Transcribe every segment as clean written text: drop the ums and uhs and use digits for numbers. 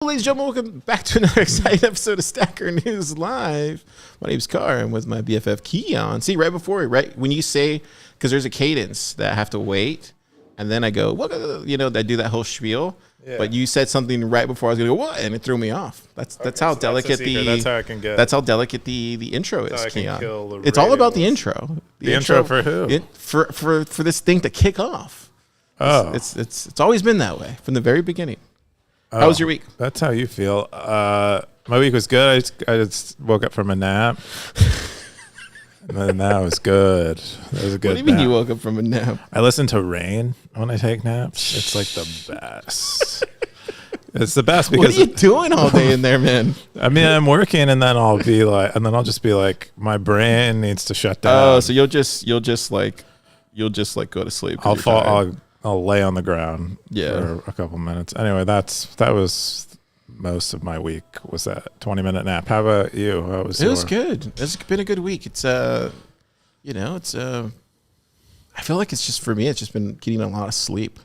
Ladies and gentlemen, welcome back to another exciting episode of Stacker News Live. My name's Car, and with my BFF Keon. See, right when you say, because there's a cadence that I have to wait, and then I go, what? I do that whole spiel. Yeah. But you said something right before I was gonna go, what? And it threw me off. That's how delicate that's how I can get. That's how delicate the intro is, Keon. It's all about the intro. The intro for who? For this thing to kick off. Oh, it's always been that way from the very beginning. How was your week? That's how you feel. My week was good. I just woke up from a nap. And that was good. That was a good What do you mean you woke up from a nap? I listen to rain when I take naps. It's like the best. It's the best because... What are you doing all day in there, man? I mean, I'm working and then I'll just be like, my brain needs to shut down. Oh, so you'll just go to sleep. I'll lay on the ground for a couple minutes. Anyway, that was most of my week, was that 20-minute nap. How about you? It was good. It's been a good week. It's I feel like it's just, for me, it's just been getting a lot of sleep.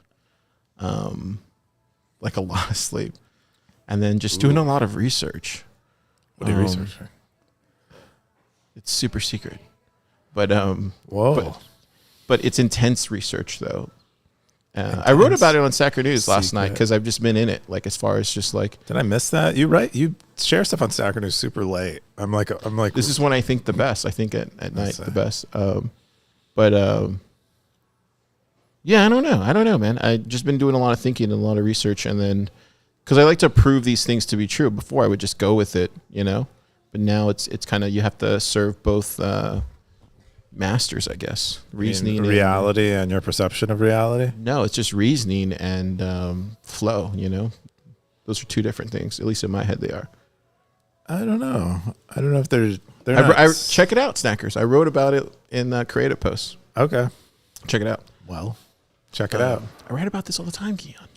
Like a lot of sleep. And then just doing a lot of research. What are you researching? It's super secret. But whoa. But it's intense research though. I wrote about it on Stacker News last night because I've just been in it. Like, as far as just like, did I miss that? You share stuff on Stacker News super late. I'm like, this is when I think the best. I think at night the best. Yeah, I don't know, man. I've just been doing a lot of thinking and a lot of research, and then because I like to prove these things to be true. Before I would just go with it, but now it's kind of, you have to serve both masters, I guess. Reasoning, reality, and your perception of reality. No, it's just reasoning and flow. Those are two different things. At least in my head, they are. I don't know if they're I check it out, Snackers. I wrote about it in creative posts. Okay, check it out. Well, check it out. I write about this all the time, Keon.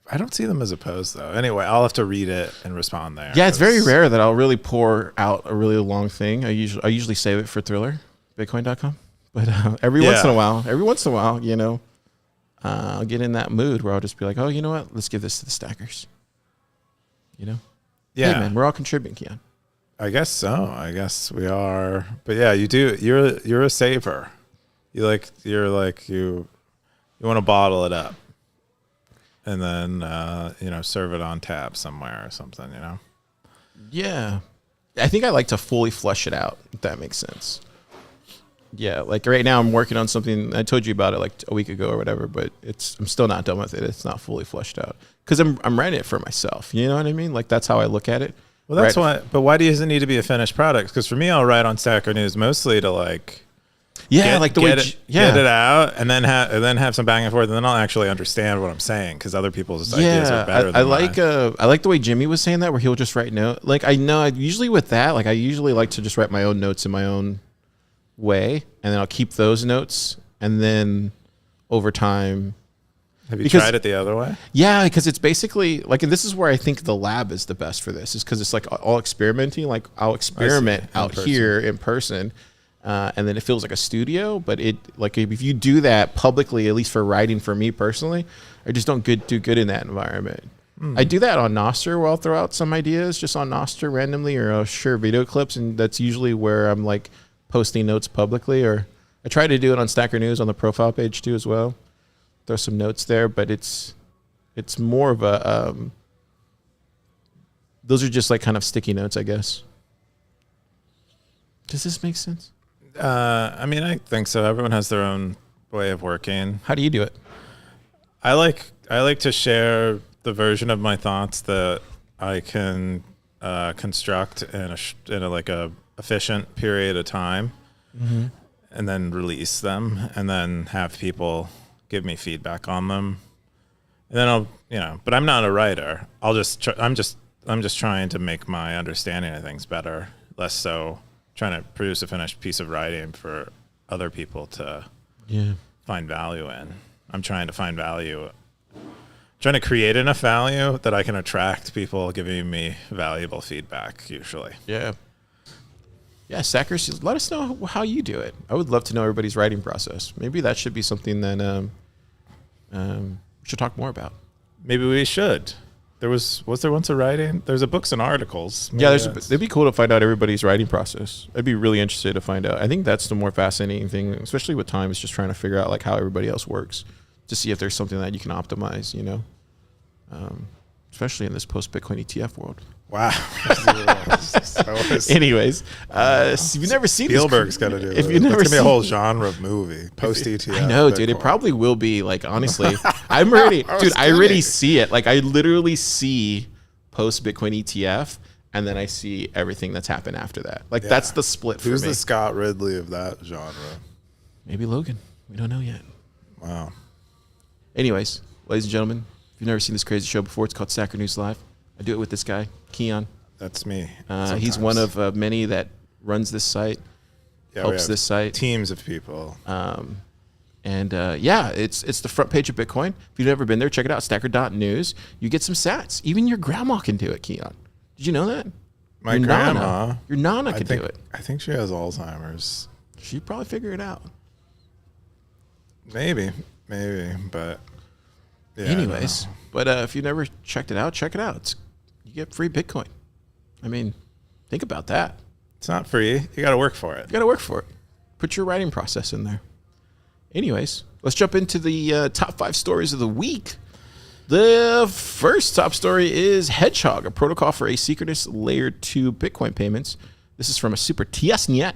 I don't see them as opposed though. Anyway, I'll have to read it and respond there. Yeah, it's very rare that I'll really pour out a really long thing. I usually save it for Thriller, Bitcoin.com. But every once in a while, I'll get in that mood where I'll just be like, oh, you know what? Let's give this to the stackers. Yeah, hey, man, we're all contributing, Keon. I guess so. I guess we are. But yeah, you do. You're a saver. You want to bottle it up. And then, serve it on tap somewhere or something, Yeah. I think I like to fully flush it out, if that makes sense. Yeah, like right now I'm working on something. I told you about it like a week ago or whatever, but I'm still not done with it. It's not fully flushed out. Because I'm writing it for myself. You know what I mean? Like, that's how I look at it. Well, that's why. But why does it need to be a finished product? Because for me, I'll write on Stacker News mostly to get it out, and then have some back and forth, and then I'll actually understand what I'm saying because other people's ideas are better. I like the way Jimmy was saying that, where he'll just write notes. Like, I know usually with that, I usually like to just write my own notes in my own way, and then I'll keep those notes, and then over time. Have you tried it the other way? Yeah, because it's basically and this is where I think the lab is the best for this, is because it's like all experimenting. Like, I'll experiment out here in person. And then it feels like a studio, but if you do that publicly, at least for writing, for me personally, I just don't do good in that environment. I do that on Nostr, where I'll throw out some ideas just on Nostr randomly, or I'll share video clips, and that's usually where I'm posting notes publicly. Or I try to do it on Stacker News on the profile page too as well. Throw some notes there, but it's more of a those are just kind of sticky notes, I guess. Does this make sense? I mean, I think so. Everyone has their own way of working. How do you do it? I like to share the version of my thoughts that I can construct in a efficient period of time, and then release them, and then have people give me feedback on them, and then I'll But I'm not a writer. I'm just trying to make my understanding of things better, less so trying to produce a finished piece of writing for other people to find value in. I'm trying to find value, trying to create enough value that I can attract people giving me valuable feedback, usually. Yeah. Yeah, Stackers, let us know how you do it. I would love to know everybody's writing process. Maybe that should be something that we should talk more about. Maybe we should. was there once a writing? There's a books and articles. Maybe Yeah, it'd be cool to find out everybody's writing process. I'd be really interested to find out. I think that's the more fascinating thing, especially with time, is just trying to figure out like how everybody else works, to see if there's something that you can optimize. Especially in this post-Bitcoin ETF world. Wow. Anyways, if you've never seen Spielberg's got to do it. If you've never it's gonna be seen, a whole genre of movie post ETF. I know, dude. It probably will be. Like, honestly, I'm already, dude. I already see it. Like, I literally see post-Bitcoin ETF, and then I see everything that's happened after that. Like, that's the split for me. Who's the Scott Ridley of that genre? Maybe Logan. We don't know yet. Wow. Anyways, ladies and gentlemen, if you've never seen this crazy show before, it's called Sacker News Live. I do it with this guy, Keon. That's me. He's one of many that runs this site, helps this site. Teams of people. It's the front page of Bitcoin. If you've never been there, check it out, stacker.news. You get some sats. Even your grandma can do it, Keon. Did you know that? My grandma. Your Nana can do it. I think she has Alzheimer's. She'd probably figure it out. Maybe, but... Yeah, anyways, but if you've never checked it out, check it out. You get free Bitcoin. I mean, think about that. It's not free. You got to work for it. You got to work for it. Put your writing process in there. Anyways, let's jump into the top 5 stories of the week. The first top story is Hedgehog, a protocol for asynchronous layer 2 Bitcoin payments. This is from a super TSNet,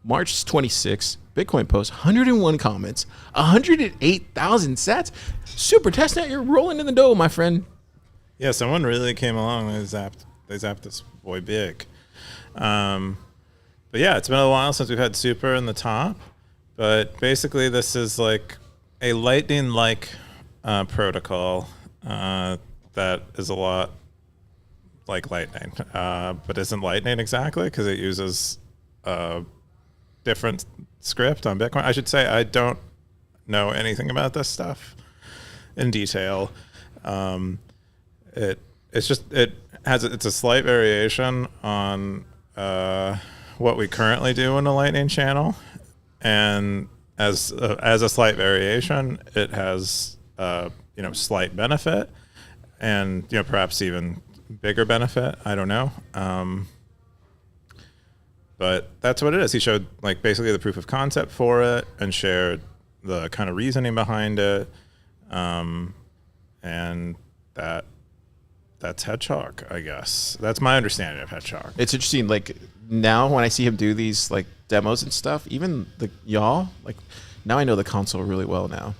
March 26. Bitcoin post, 101 comments, 108,000 sats. Super testnet, you're rolling in the dough, my friend. Yeah, someone really came along. They zapped this boy big. But yeah, it's been a while since we've had super in the top. But basically, this is like a Lightning-like protocol that is a lot like Lightning, but isn't Lightning exactly because it uses a different script on Bitcoin. I should say I don't know anything about this stuff in detail. It's a slight variation on what we currently do in a Lightning channel, and as a slight variation, it has slight benefit, and perhaps even bigger benefit. I don't know. But that's what it is. He showed like basically the proof of concept for it and shared the kind of reasoning behind it. And that's Hedgehog, I guess. That's my understanding of Hedgehog. It's interesting. Like now when I see him do these like demos and stuff, even like now I know the console really well now.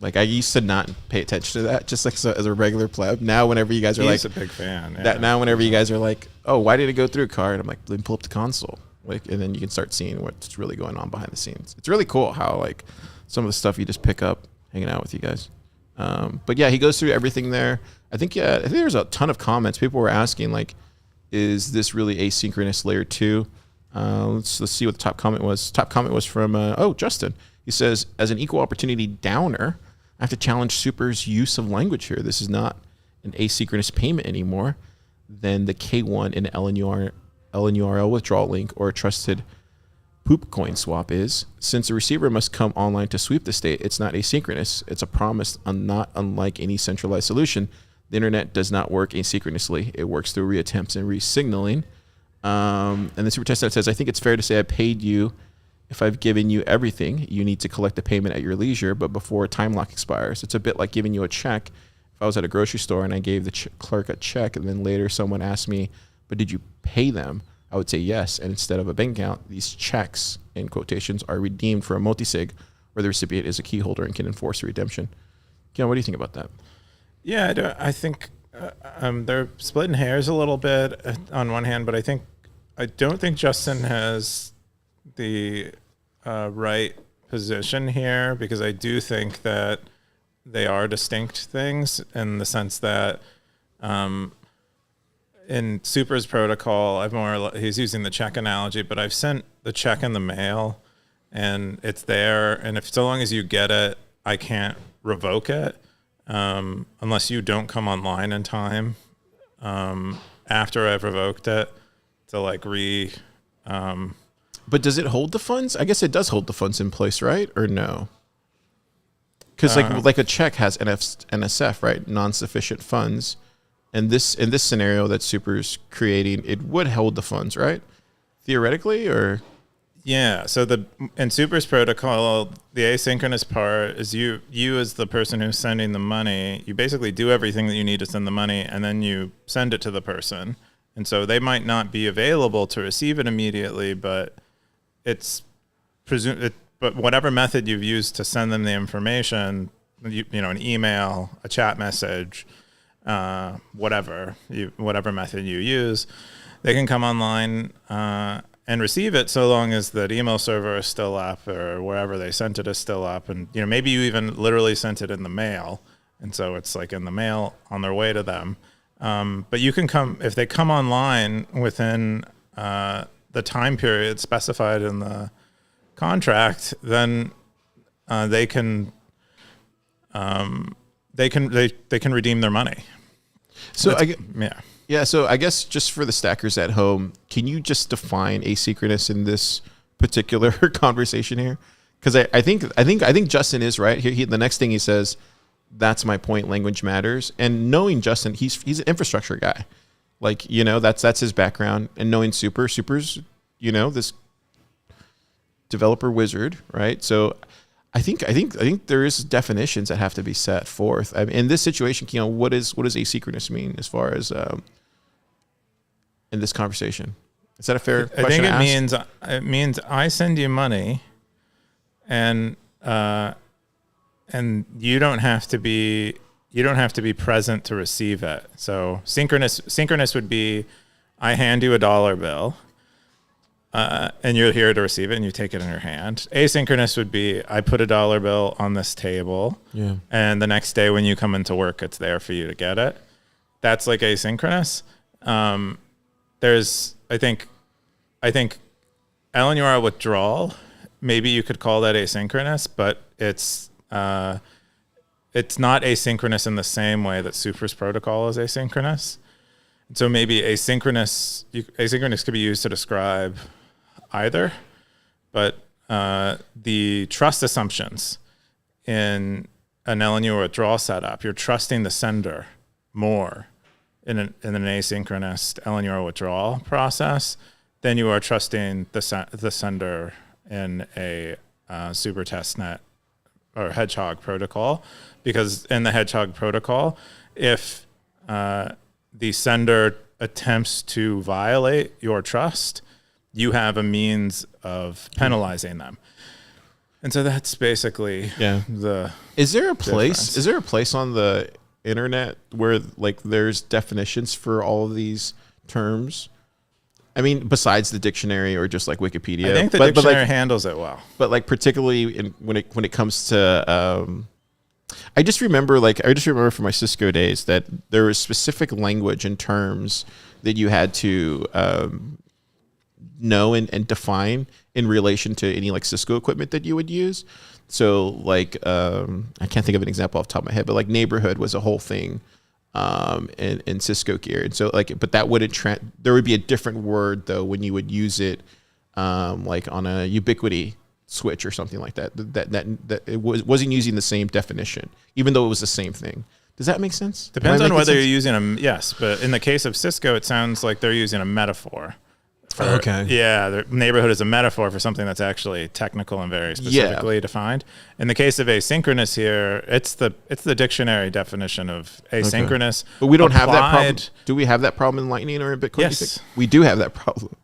Like I used to not pay attention to that, just like as a regular pleb. Now, whenever you guys are He's a big fan. Yeah. Now, whenever you guys are like, "Oh, why did it go through a card?" I'm like, "Let me pull up the console," like, and then you can start seeing what's really going on behind the scenes. It's really cool how like some of the stuff you just pick up hanging out with you guys. But yeah, he goes through everything there. I think there's a ton of comments. People were asking like, "Is this really asynchronous layer 2?" Let's see what the top comment was. Top comment was from Justin. He says, "As an equal opportunity downer, I have to challenge Super's use of language here. This is not an asynchronous payment anymore than the K1 in LNURL withdrawal link or a trusted poop coin swap is. Since the receiver must come online to sweep the state, it's not asynchronous. It's a promise not unlike any centralized solution. The internet does not work asynchronously. It works through reattempts and resignaling." And the super testnet says, "I think it's fair to say I paid you. If I've given you everything, you need to collect the payment at your leisure, but before a time lock expires. It's a bit like giving you a check. If I was at a grocery store and I gave the clerk a check and then later someone asked me, but did you pay them? I would say yes. And instead of a bank account, these checks, in quotations, are redeemed for a multisig where the recipient is a key holder and can enforce a redemption." Keon, what do you think about that? Yeah, I think they're splitting hairs a little bit on one hand, but I don't think Justin has the right position here, because I do think that they are distinct things in the sense that in Super's protocol, he's using the check analogy, but I've sent the check in the mail and it's there, and if so long as you get it, I can't revoke it unless you don't come online in time after I've revoked it to like But does it hold the funds? I guess it does hold the funds in place, right? Or no? Because like a check has NSF, right? Non-sufficient funds. in this scenario that Super's creating, it would hold the funds, right? Theoretically, or yeah. So in Super's protocol, the asynchronous part is you as the person who's sending the money. You basically do everything that you need to send the money, and then you send it to the person. And so they might not be available to receive it immediately, but it's but whatever method you've used to send them the information, you know, an email, a chat message, whatever method you use, they can come online and receive it so long as that email server is still up or wherever they sent it is still up. And, you know, maybe you even literally sent it in the mail. And so it's like in the mail on their way to them. But you can come, if they come online within the time period specified in the contract, then they can redeem their money. So yeah. Yeah, so I guess just for the stackers at home, can you just define asynchronous in this particular conversation here? Because I think Justin is right. The next thing he says, that's my point, language matters. And knowing Justin, he's an infrastructure guy. Like, you know, that's his background. And knowing Super's, you know, this developer wizard, right? So I think there is definitions that have to be set forth. I mean, in this situation, you know, what does asynchronous mean as far as in this conversation? Is that a fair question? I think it means I send you money, and you don't have to be present to receive it. So synchronous would be I hand you a dollar bill. And you're here to receive it, and you take it in your hand. Asynchronous would be I put a dollar bill on this table, and the next day when you come into work, it's there for you to get it. That's like asynchronous. There's I think LNUR withdrawal. Maybe you could call that asynchronous, but it's not asynchronous in the same way that Super's protocol is asynchronous. So maybe asynchronous could be used to describe either, but the trust assumptions in an LNU withdrawal setup, you're trusting the sender more in an asynchronous LNU withdrawal process than you are trusting the sender in a super testnet or Hedgehog protocol, because in the Hedgehog protocol, if the sender attempts to violate your trust, you have a means of penalizing them. And so that's basically the Is there a place difference. Is there a place on the internet where like there's definitions for all of these terms? I mean, besides the dictionary or just like Wikipedia. I think the dictionary handles it well. But like particularly when it comes to I just remember from my Cisco days that there was specific language and terms that you had to know and define in relation to any like Cisco equipment that you would use. So like I can't think of an example off the top of my head, but like neighborhood was a whole thing in Cisco gear. And so like, but that wouldn't there would be a different word though when you would use it like on a ubiquity switch or something like that. That it wasn't using the same definition, even though it was the same thing. Does that make sense? Depends on whether you're using yes, but in the case of Cisco, it sounds like they're using a metaphor. Okay. Yeah, the neighborhood is a metaphor for something that's actually technical and very specifically defined. In the case of asynchronous here, it's the dictionary definition of asynchronous. Okay. But we don't have that problem. Do we have that problem in Lightning or in Bitcoin? Yes. We do have that problem.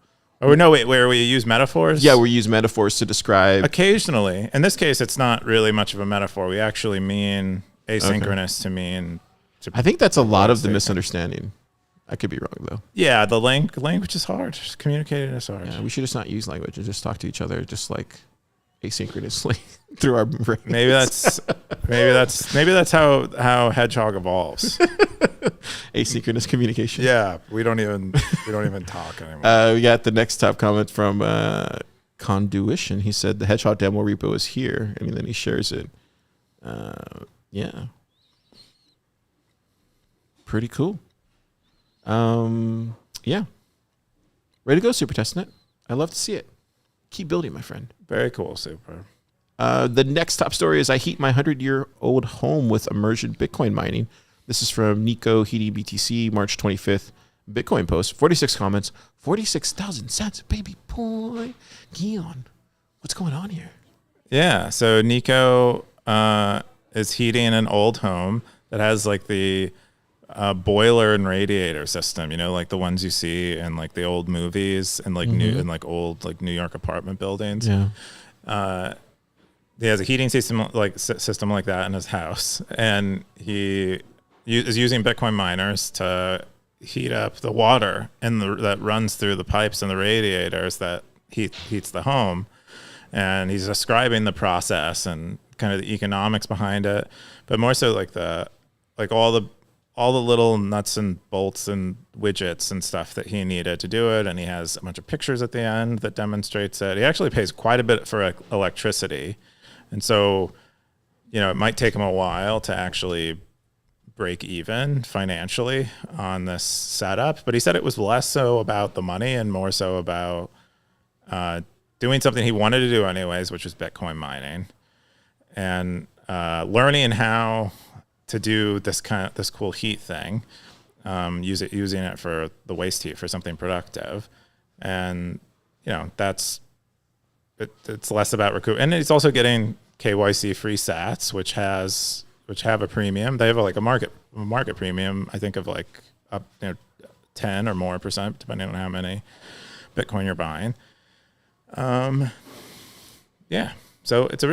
Oh, no, wait, where we use metaphors? Yeah, we use metaphors to describe. Occasionally. In this case, it's not really much of a metaphor. We actually mean asynchronous to mean... I think that's a lot of the misunderstanding. I could be wrong, though. Yeah, the language is hard. Just communicating is hard. Yeah, we should just not use language and just talk to each other just like asynchronously through our brains. Maybe that's how Hedgehog evolves. Asynchronous communication. Yeah, we don't even talk anymore. We got the next top comment from Conduition. He said the Hedgehog demo repo is here, and then he shares it. Yeah, pretty cool. Yeah, ready to go, Super Testnet. I love to see it. Keep building, my friend. Very cool, Super. The next top story is I heat my 100-year-old home with Immersion Bitcoin Mining. This is from Nico Heating BTC, March 25th. Bitcoin post, 46 comments, 46,000 cents, baby boy. Keon, what's going on here? Yeah, so Nico is heating an old home that has like the boiler and radiator system, like the ones you see in like the old movies and like old like New York apartment buildings. Yeah. He has a heating system like that in his house, and he is using Bitcoin miners to heat up the water that runs through the pipes and the radiators that heats the home. And he's describing the process and kind of the economics behind it, but more so like all the little nuts and bolts and widgets and stuff that he needed to do it. And he has a bunch of pictures at the end that demonstrates it. He actually pays quite a bit for electricity. And so, it might take him a while to actually break even financially on this setup, but he said it was less so about the money and more so about doing something he wanted to do anyways, which was Bitcoin mining, and learning how to do this cool heat thing, using it for the waste heat for something productive, and it's less about recruit. And it's also getting KYC free sats, which have a premium. They have a market premium, I think, of like up 10 or more percent, depending on how many Bitcoin you're buying. Yeah. So it's a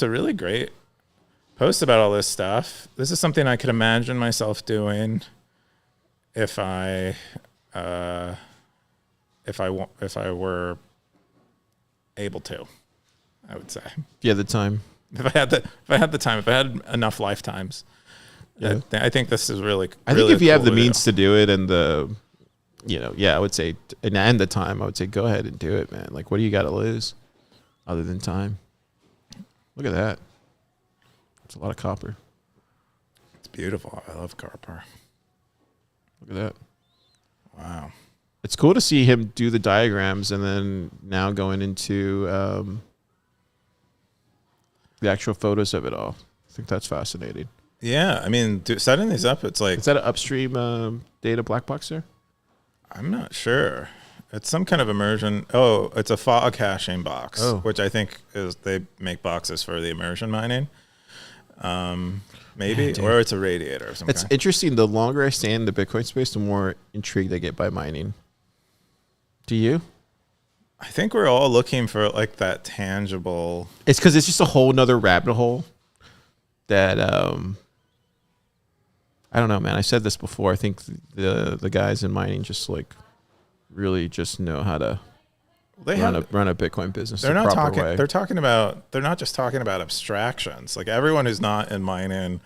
really great post about all this stuff. This is something I could imagine myself doing if I were able to, I would say. Yeah, the time. If I had enough lifetimes. Yeah. I think this is really I think if you have the means to do it and I would say, and the time, I would say go ahead and do it, man. Like, what do you got to lose other than time? Look at that. It's a lot of copper. It's beautiful. I love copper. Look at that. Wow. It's cool to see him do the diagrams and then now going into the actual photos of it all. I think that's fascinating. Yeah. I mean, setting these up, it's like... Is that an upstream data black box there? I'm not sure. It's some kind of immersion. Oh, it's a fog caching box, which I think is they make boxes for the immersion mining. Maybe, or it's a radiator or something. It's interesting. The longer I stay in the Bitcoin space, the more intrigued I get by mining. Do you? I think we're all looking for like that tangible. It's because it's just a whole nother rabbit hole that I don't know, man. I said this before. I think the guys in mining just like really just know how to run a Bitcoin business. They're not talking. Way. They're talking about. They're not just talking about abstractions. Like everyone who's not in mining,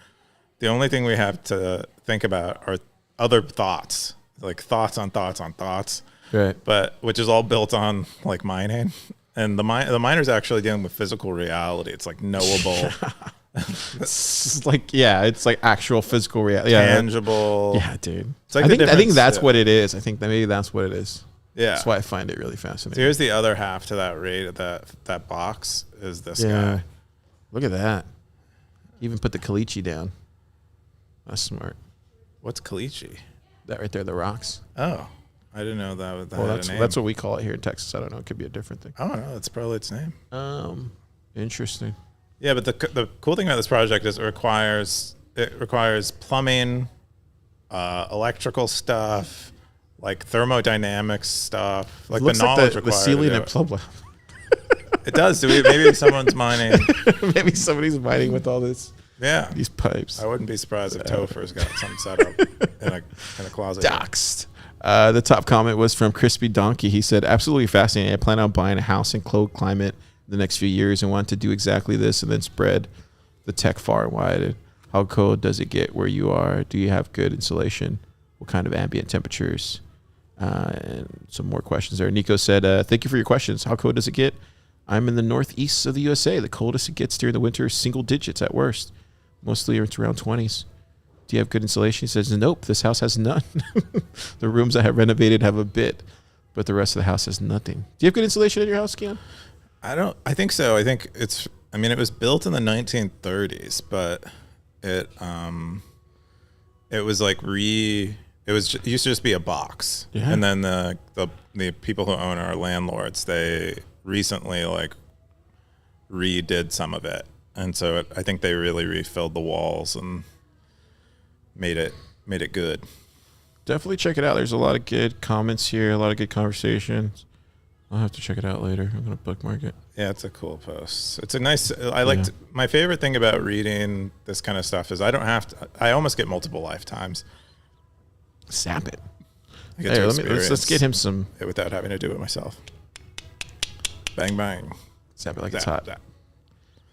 the only thing we have to think about are other thoughts, like thoughts on thoughts on thoughts. Right. But which is all built on like mining, and the miner's actually dealing with physical reality. It's like knowable. It's like it's like actual physical reality, tangible. Yeah, dude. It's like I think that's what it is. I think that maybe that's what it is. Yeah, that's why I find it really fascinating. So here's the other half to that box is this guy. Look at that. Even put the caliche down. That's smart. What's caliche? That right there, the rocks. Oh, I didn't know that. That's what we call it here in Texas. I don't know. It could be a different thing. I don't know. That's probably its name. Interesting. Yeah, but the cool thing about this project is it requires plumbing, electrical stuff, like thermodynamics stuff, like the knowledge required. The ceiling at Plum. It does. Maybe someone's mining. Maybe somebody's mining with all this. Yeah, these pipes. I wouldn't be surprised if Topher's got some set up in a closet. Doxed. The top comment was from Crispy Donkey. He said, "Absolutely fascinating. I plan on buying a house in cold climate the next few years and want to do exactly this and then spread the tech far and wide. How cold does it get where you are? Do you have good insulation? What kind of ambient temperatures?" And some more questions there. Nico said, "Thank you for your questions. How cold does it get? I'm in the northeast of the USA. The coldest it gets during the winter is single digits at worst. Mostly it's around 20s. Do you have good insulation?" He says, "Nope, this house has none. The rooms I have renovated have a bit, but the rest of the house has nothing." Do you have good insulation in your house, Keon? I think so. I think it was built in the 1930s, but it was like it used to just be a box, Yeah. and then the people who own our landlords, they recently like redid some of it, and so I think they really refilled the walls and made it good. Definitely check it out. There's a lot of good comments here, a lot of good conversations. I'll have to check it out later. I'm gonna bookmark it. Yeah, it's a cool post. It's a nice. My favorite thing about reading this kind of stuff is I don't have to. I almost get multiple lifetimes. Sap it. I get Hey, to let's get him some. it without having to do it myself. Bang bang. Sap it like Zap, it's hot.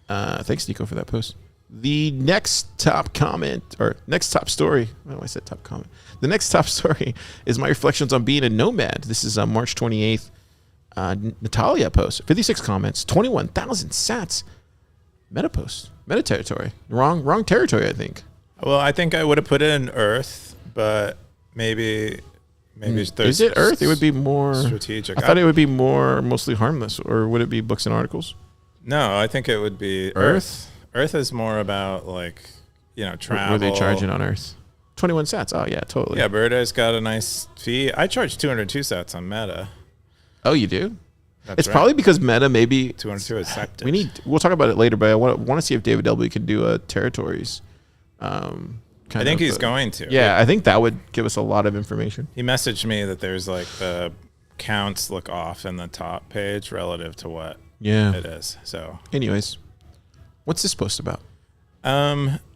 zap. Thanks, Nico, for that post. The next top comment, or next top story. Oh, I said top comment. The next top story is my reflections on being a nomad. This is March 28th. Natalia post. 56 comments. 21,000 sats. Meta post. Meta territory. Wrong territory, I think. Well, I think I would have put it in Earth, but maybe there's Is it Earth? It would be more strategic. I thought it would be more mostly harmless, or would it be books and articles? No, I think it would be Earth? Earth is more about like, travel. Were they charging on Earth? 21 sats. Oh yeah, totally. Yeah, Birda's got a nice fee. I charge 202 sats on Meta. Oh, you do? That's It's right. probably because Meta maybe 202 is accepted. we'll talk about it later, but I want to see if David W can do a territories. I think he's going to. Yeah, I think that would give us a lot of information. He messaged me that there's like the counts look off in the top page relative to what it is. So, anyways, what's this post about?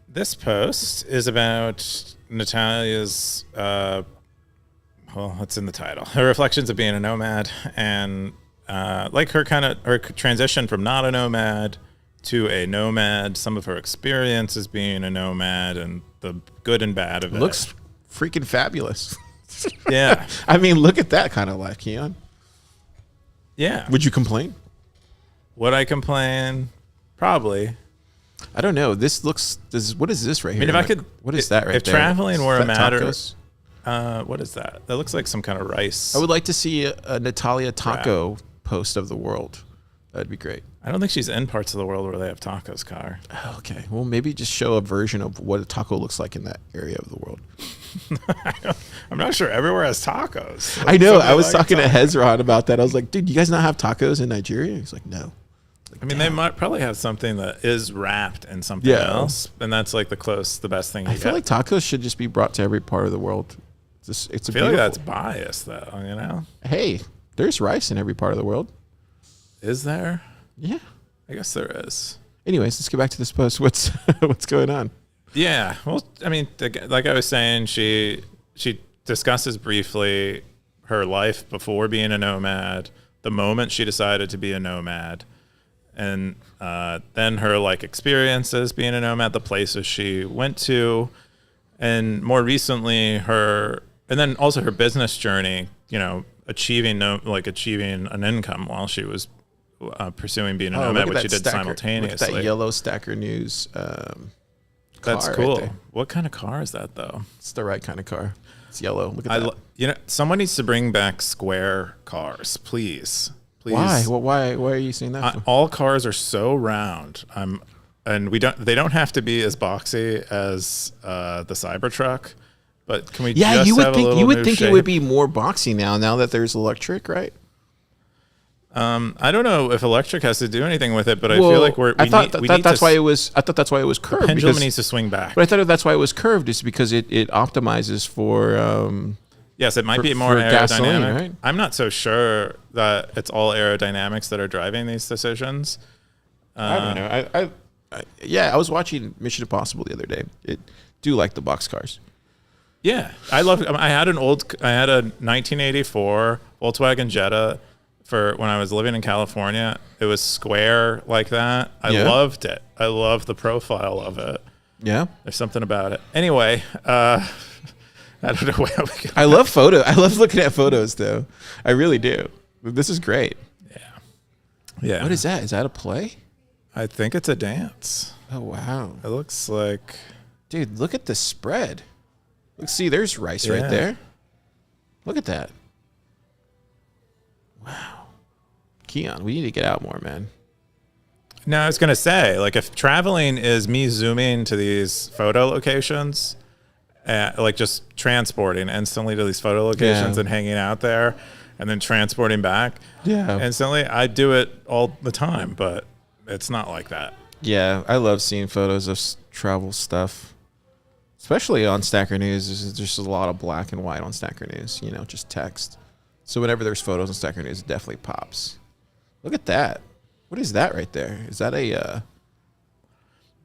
this post is about Natalia's, well, what's in the title? Her reflections of being a nomad, and like her transition from not a nomad to a nomad, some of her experiences being a nomad, and the good and bad of it. Looks freaking fabulous. Yeah. I mean, look at that kind of life, Keon. Yeah. Would you complain? Would I complain? Probably. I don't know. This looks. What is this right here? I mean, if I could. What is that right if there? If traveling were a matter. Tacos? What is that? That looks like some kind of rice. I would like to see a Natalia taco post of the world. That'd be great. I don't think she's in parts of the world where they have tacos, Car. Okay. Well, maybe just show a version of what a taco looks like in that area of the world. I'm not sure everywhere has tacos. I know. I was talking to Hezron about that. I was like, dude, you guys not have tacos in Nigeria? He's like, no. Like, I mean, they might probably have something that is wrapped in something else, and that's like the best thing you get. I feel like tacos should just be brought to every part of the world. It's I feel like that's biased, though, you know? Hey, there's rice in every part of the world. Is there? Yeah. I guess there is. Anyways, let's get back to this post. What's going on? Yeah. Well, I mean, like I was saying, she discusses briefly her life before being a nomad, the moment she decided to be a nomad, and then her like experiences being a nomad, the places she went to, and more recently and then also her business journey, achieving an income while she was pursuing being a nomad, which she did simultaneously. Look at that yellow Stacker News That's car cool. right, what kind of car is that, though? It's the right kind of car. It's yellow. Look at that. Someone needs to bring back square cars, please. Why? Well, why are you saying that? All cars are so round. And they don't have to be as boxy as the Cybertruck, but can we? Yeah, just you would have think a little new it would be more boxy now that there's electric, right? I don't know if electric has to do anything with it, but I feel like I thought that's why it was curved. The pendulum needs to swing back. But I thought that's why it was curved, is because it optimizes for. Yes, it might be more aerodynamic. Gasoline, right? I'm not so sure that it's all aerodynamics that are driving these decisions. I don't know. I was watching Mission Impossible the other day. I do like the box cars. Yeah, I had a 1984 Volkswagen Jetta for when I was living in California. It was square like that. I loved it. I loved the profile of it. Yeah, there's something about it. Anyway, I don't know where we go. I love photo. I love looking at photos, though. I really do. This is great. Yeah. What is that? Is that a play? I think it's a dance. Oh wow! It looks like. Dude, look at the spread. Look, see, there's rice right there. Look at that. Wow. Keon, we need to get out more, man. No, I was going to say, like, if traveling is me zooming to these photo locations like just transporting instantly to these photo locations and hanging out there and then transporting back instantly. I do it all the time, but it's not like that. Yeah, I love seeing photos of travel stuff, especially on Stacker News. There's just a lot of black and white on Stacker News, you know, just text. So whenever there's photos on Stacker News, it definitely pops. Look at that. What is that right there? Is that a...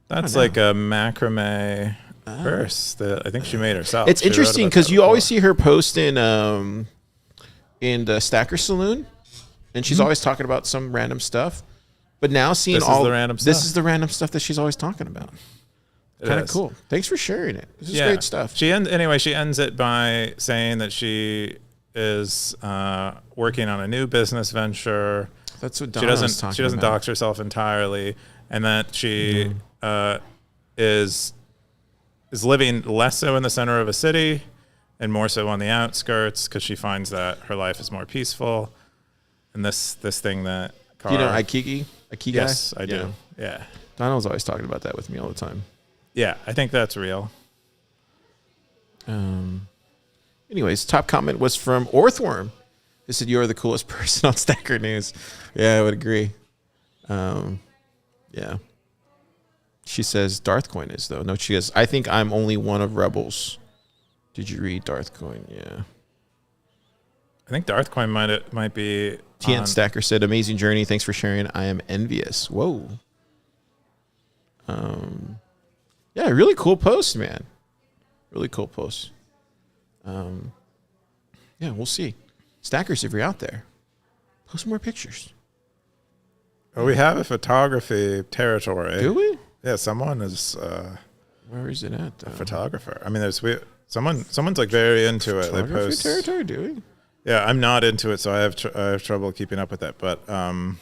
That's like a macrame purse that I think she made herself. It's interesting because you always see her post in the Stacker Saloon, and she's always talking about some random stuff. But now seeing this is the random stuff that she's always talking about. Kind of cool. Thanks for sharing it. This is great stuff. She ends it by saying that she is working on a new business venture. That's what Donna was talking about. She doesn't dox herself entirely, and that she is living less so in the center of a city and more so on the outskirts because she finds that her life is more peaceful. And this thing that you know Ikiki? Yes, I do. Yeah. Donald's always talking about that with me all the time. Yeah, I think that's real. Anyways, top comment was from Orthworm. He said, "You are the coolest person on Stacker News." Yeah, I would agree. Yeah. She says Darthcoin is, though. No, she goes, "I think I'm only one of Rebels." Did you read Darthcoin? Yeah. I think Darthcoin might be... TN Stacker said, "Amazing journey. Thanks for sharing. I am envious." Whoa. Yeah, really cool post, man. Really cool post. Yeah, we'll see. Stackers, if you're out there, post more pictures. Oh, we have a photography territory. Do we? Yeah, someone is... where is it at? A photographer. I mean, someone's like very into it. They post territory, do we? Yeah, I'm not into it, so I have trouble keeping up with it. But or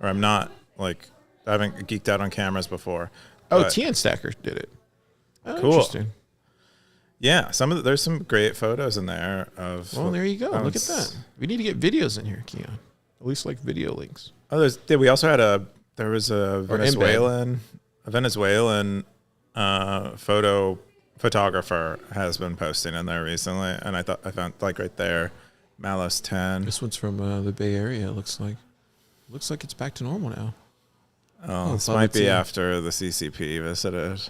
I'm not like I haven't geeked out on cameras before. Oh, TN Stacker did it. Oh, cool. Interesting. Yeah, there's some great photos in there of. Well, there you go. Look at that. We need to get videos in here, Keon. At least like video links. Oh, we also had a Venezuelan photographer has been posting in there recently, and I found like right there, Malos 10. This one's from the Bay Area. It looks like it's back to normal now. Oh, this might be after the CCP visited.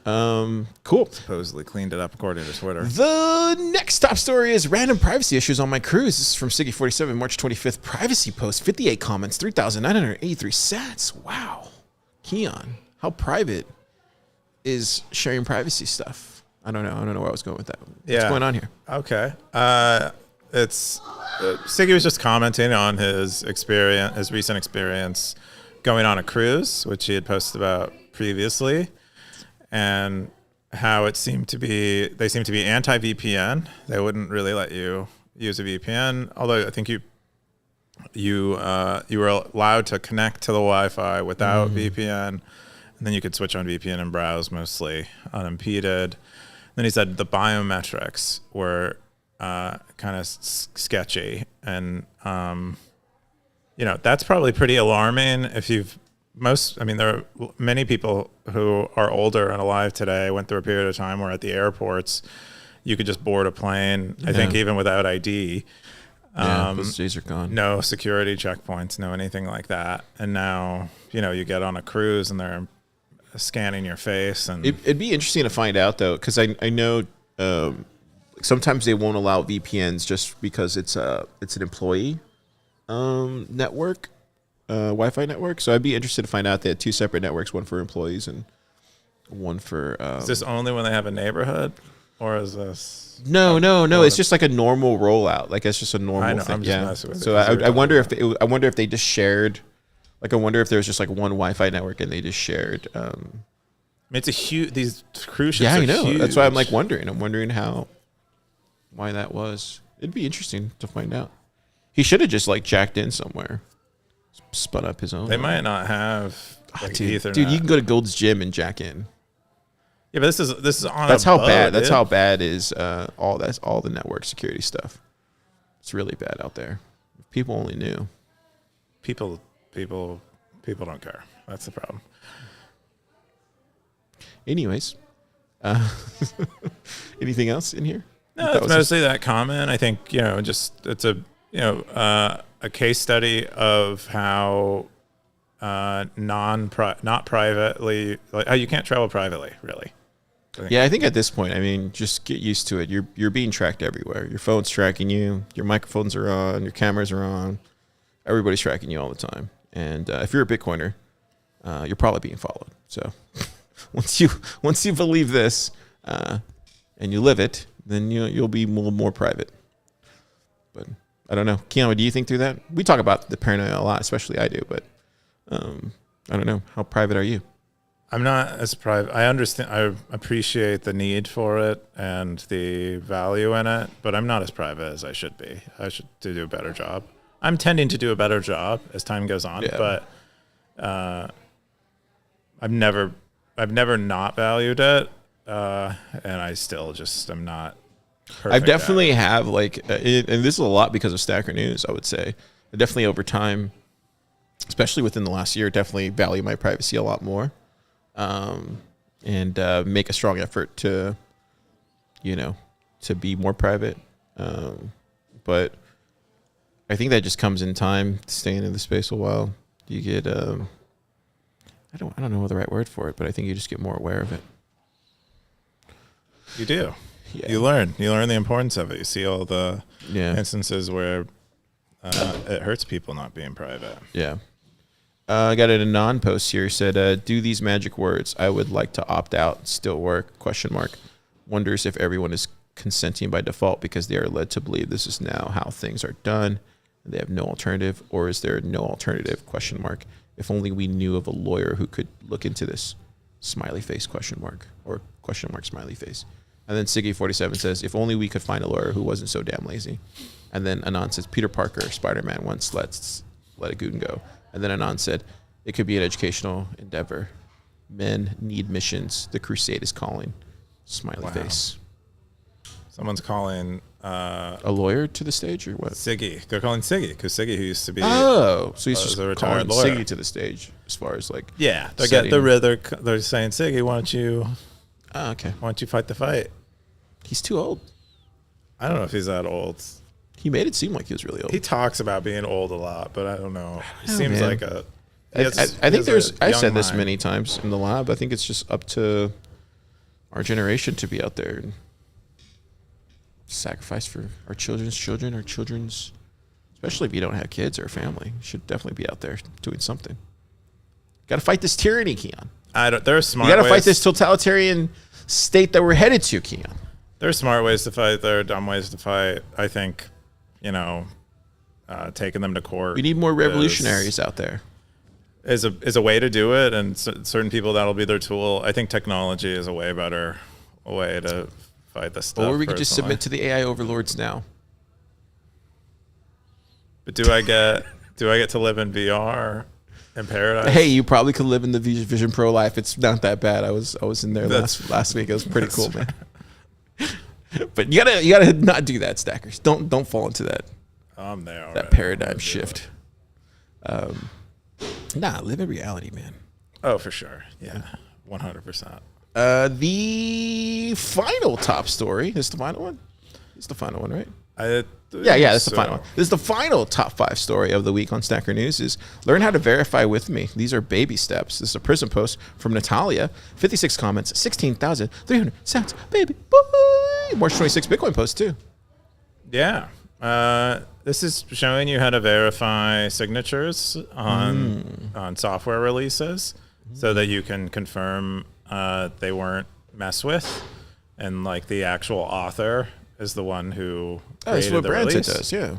Cool. Supposedly cleaned it up according to Twitter. The next top story is random privacy issues on my cruise. This is from Siggy47, March 25th. Privacy post, 58 comments, 3,983 sats. Wow. Keon, how private is sharing privacy stuff? I don't know where I was going with that. What's going on here? Okay. It's Siggy was just commenting on his recent experience going on a cruise, which he had posted about previously, and how they seem to be anti-VPN. They wouldn't really let you use a VPN, although I think you were allowed to connect to the Wi-Fi without VPN, and then you could switch on VPN and browse mostly unimpeded. Then he said the biometrics were kind of sketchy, and that's probably pretty alarming if there are many people who are older and alive today went through a period of time where at the airports you could just board a plane, I think even without ID. Those days are gone. No security checkpoints, no anything like that. And now, you get on a cruise and they're scanning your face. And it'd be interesting to find out, though, because I know sometimes they won't allow VPNs just because it's an employee network. Wi-Fi network. So I'd be interested to find out they had two separate networks, one for employees and one for... is this only when they have a neighborhood? Or is this... No. It's just like a normal rollout. Like, it's just a normal thing. I'm just messing with so I wonder if they just shared... Like, I wonder if there was just like one Wi-Fi network and they just shared... it's a huge... These cruise ships are huge. That's why I'm like wondering. I'm wondering why that was. It'd be interesting to find out. He should have just like jacked in somewhere. Spun up his own. They might not have Ethernet. Dude, you can go to Gold's Gym and jack in. Yeah, but this is on. That's how bad. That's how bad is all the network security stuff. It's really bad out there. If people only knew. People don't care. That's the problem. Anyways, Anything else in here? No, it's mostly that comment. I think, just it's a, a case study of how not privately, like how you can't travel privately, really. I think at this point, I mean, just get used to it. You're being tracked everywhere. Your phone's tracking you. Your microphones are on. Your cameras are on. Everybody's tracking you all the time. And if you're a Bitcoiner, you're probably being followed. So once you believe this and you live it, then you'll be more private. But I don't know, Keanu, do you think through that? We talk about the paranoia a lot, especially I do. But I don't know, how private are you? I'm not as private. I understand. I appreciate the need for it and the value in it, but I'm not as private as I should be. I should do a better job. I'm tending to do a better job as time goes on, but I've never not valued it, and I still just am not. I've definitely have and this is a lot because of Stacker News. I would say I definitely over time, especially within the last year, definitely value my privacy a lot more. And make a strong effort to be more private. But I think that just comes in time, staying in the space a while. You get, I don't know the right word for it, but I think you just get more aware of it. You do. Yeah. You learn the importance of it. You see all the instances where it hurts people not being private. Yeah. I got an anon post here. Said, do these magic words, I would like to opt out, still work, ? Wonders if everyone is consenting by default because they are led to believe this is now how things are done and they have no alternative, or is there no alternative, ? If only we knew of a lawyer who could look into this, ? Or ? Smiley face. And then Siggy47 says, if only we could find a lawyer who wasn't so damn lazy. And then Anon says, Peter Parker, Spider-Man once let a goon go. And then Anon said, it could be an educational endeavor. Men need missions. The crusade is calling. Smiley face. Someone's calling a lawyer to the stage or what? Siggy. They're calling Siggy because Siggy, who used to be so he's just a calling retired lawyer. Siggy to the stage as far as like they're saying Siggy, why don't you why don't you fight the fight? He's too old. I don't know if he's that old. He made it seem like he was really old. He talks about being old a lot, but I don't know. He seems like a. I think I've said this many times in the lab. I think it's just up to our generation to be out there and sacrifice for our children's children, especially if you don't have kids or a family. You should definitely be out there doing something. Got to fight this tyranny, Keon. There are smart. You got to fight this totalitarian state that we're headed to, Keon. There are smart ways to fight. There are dumb ways to fight. I think, taking them to court. We need more revolutionaries out there. Is a way to do it, and certain people that'll be their tool. I think technology is a way better way to fight this stuff. Or we could just submit to the AI overlords now. But do I get to live in VR in paradise? Hey, you probably could live in the Vision Pro life. It's not that bad. I was in there last week. It was pretty cool, man. But you gotta not do that, Stackers. Don't fall into that. I'm there. Already. That paradigm shift. Live in reality, man. Oh, for sure. Yeah, 100%. The final top story is the final one. It's the final one, right? That's the final one. This is the final top 5 story of the week on Stacker News is learn how to verify with me. These are baby steps. This is a Prism post from Natalia. 56 comments, 16,300 sounds. Baby boy. March 26 Bitcoin post too. Yeah. This is showing you how to verify signatures on software releases so that you can confirm they weren't messed with, and like the actual author is the one who created the release. That's what Branta does, yeah.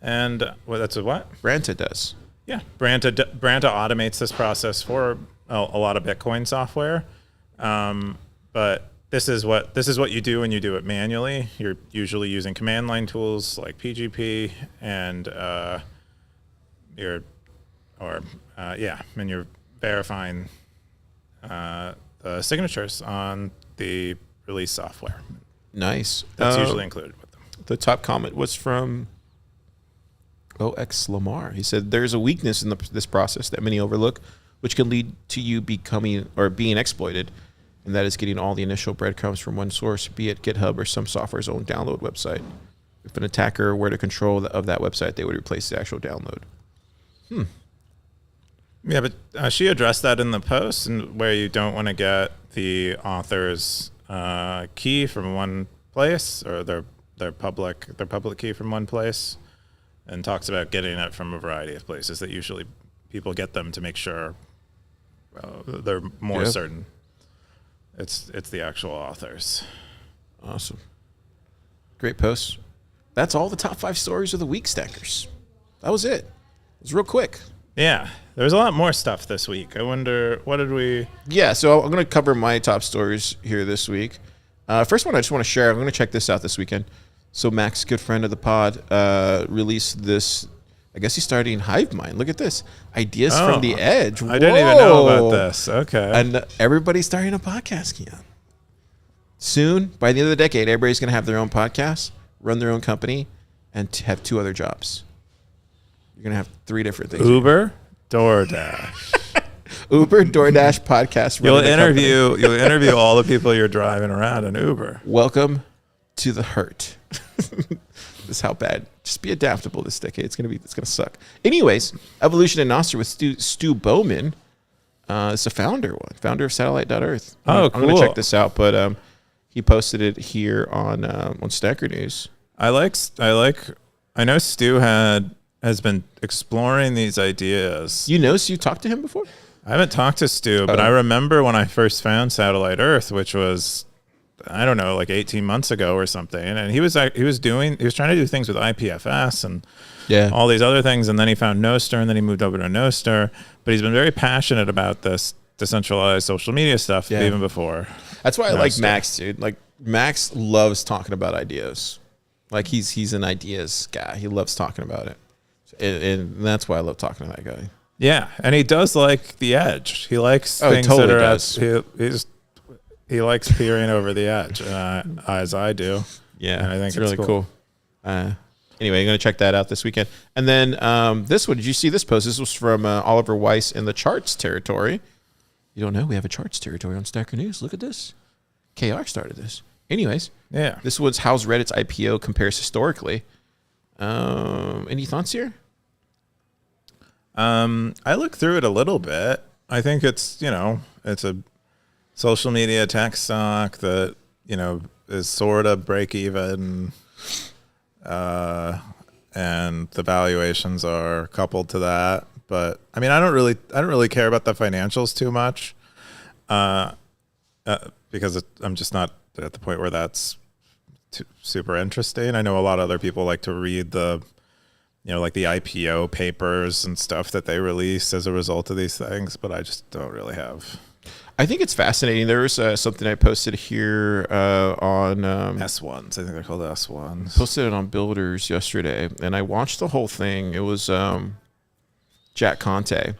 And that's what? Branta does. Yeah, Branta automates this process for a lot of Bitcoin software, but this is what you do when you do it manually. You're usually using command line tools like PGP, and you're verifying the signatures on the release software. Nice. That's usually included with them. The top comment was from OX Lamar. He said, there's a weakness in this process that many overlook, which can lead to you becoming or being exploited. and that is getting all the initial breadcrumbs from one source, be it GitHub or some software's own download website. If an attacker were to control of that website, they would replace the actual download. Yeah, but she addressed that in the post, and where you don't want to get the author's key from one place, or their public key from one place, and talks about getting it from a variety of places that usually people get them to make sure they're more certain it's the actual authors. Awesome. Great post. That's all the top 5 stories of the week, Stackers. That was it. It was real quick. Yeah, there was a lot more stuff this week. I wonder, what did we... Yeah, so I'm going to cover my top stories here this week. First one I just want to share. I'm going to check this out this weekend. So Max, good friend of the pod, released this... I guess he's starting Hive Mind. Look at this. Ideas from the Edge. I didn't even know about this. Okay. And everybody's starting a podcast, Keon. Soon, by the end of the decade, everybody's going to have their own podcast, run their own company, and have 2 other jobs. You're going to have 3 different things. Uber, DoorDash. Uber, DoorDash, podcast. You'll interview all the people you're driving around in Uber. Welcome to the hurt. This is how bad. Just be adaptable this decade. It's gonna suck. Anyways, Evolution and Nostr with Stu Bowman. It's a founder of Satellite.Earth. Oh, I'm gonna check this out, but he posted it here on Stacker News. I know Stu has been exploring these ideas. You talked to him before? I haven't talked to Stu, but I remember when I first found Satellite Earth, which was, I don't know, like 18 months ago or something. And he was trying to do things with IPFS and all these other things. And then he found Nostr, and then he moved over to Nostr. But he's been very passionate about this decentralized social media stuff even before. That's why I like Max, dude. Like, Max loves talking about ideas. Like, he's an ideas guy. He loves talking about it. And that's why I love talking to that guy. Yeah, and he does like the edge. He likes things that are he likes peering over the edge, as I do. Yeah, and I think it's really cool. Anyway, you're going to check that out this weekend. And then this one, did you see this post? This was from Oliver Weiss in the charts territory. You don't know, we have a charts territory on Stacker News. Look at this. KR started this. Anyways, this was how's Reddit's IPO compares historically. Any thoughts here? I looked through it a little bit. I think it's a social media tech stock that, is sort of break even. And the valuations are coupled to that. But I mean, I don't really care about the financials too much. Because I'm just not at the point where that's super interesting. I know a lot of other people like to read the, like the IPO papers and stuff that they release as a result of these things, but I just don't really have. I think it's fascinating. There was something I posted here on S1s. I think they're called S1s. Posted it on Builders yesterday, and I watched the whole thing. It was Jack Conte. I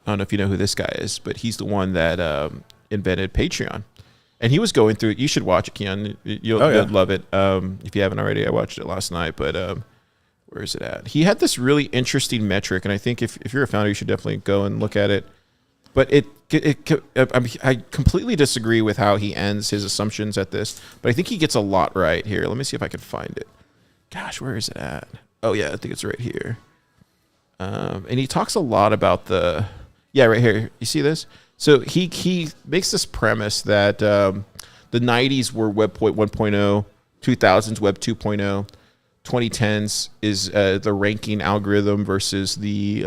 don't know if you know who this guy is, but he's the one that invented Patreon. And he was going through it. You should watch it, Keon. You'll love it. If you haven't already, I watched it last night, but where is it at? He had this really interesting metric, and I think if you're a founder, you should definitely go and look at it. But I completely disagree with how he ends his assumptions at this, but I think he gets a lot right here. Let me see if I can find it. Gosh, where is it at? Oh, yeah, I think it's right here. And he talks a lot about right here. You see this? So he makes this premise that the 90s were Web 1.0, 2000s Web 2.0, 2010s is the ranking algorithm versus the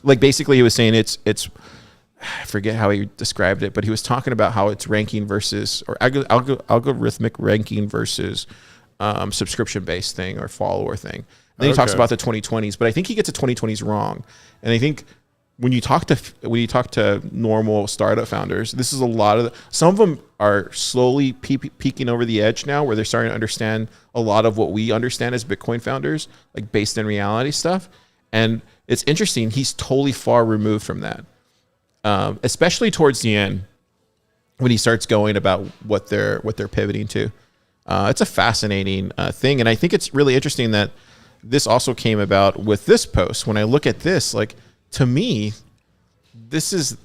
basically he was saying it's I forget how he described it, but he was talking about how it's ranking versus or algorithmic ranking versus subscription based thing or follower thing. Then he talks about the 2020s, but I think he gets the 2020s wrong, and I think. When you talk to normal startup founders, this is a lot of some of them are slowly peeking over the edge now, where they're starting to understand a lot of what we understand as Bitcoin founders, like based in reality stuff. And it's interesting; he's totally far removed from that, especially towards the end when he starts going about what they're pivoting to. It's a fascinating thing, and I think it's really interesting that this also came about with this post. When I look at this, like. To me, this is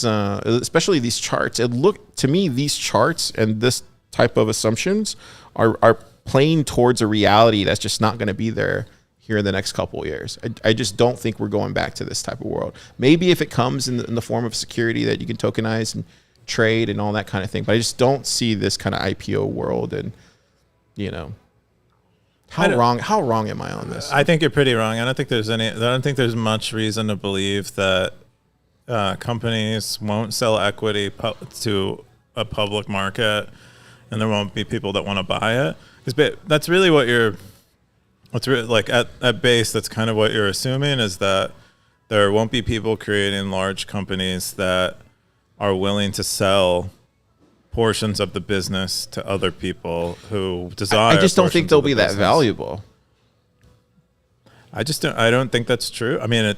especially these charts. It look to me, these charts and this type of assumptions are playing towards a reality that's just not going to be there here in the next couple of years. I just don't think we're going back to this type of world. Maybe if it comes in the form of security that you can tokenize and trade and all that kind of thing, but I just don't see this kind of IPO world. And how wrong am I on this? I think you're pretty wrong. I don't think there's much reason to believe that companies won't sell equity to a public market, and there won't be people that want to buy it. Because that's really what's really, like at base, that's kind of what you're assuming, is that there won't be people creating large companies that are willing to sell portions of the business to other people who desire. I just don't think they'll be that valuable. I don't think that's true. I mean,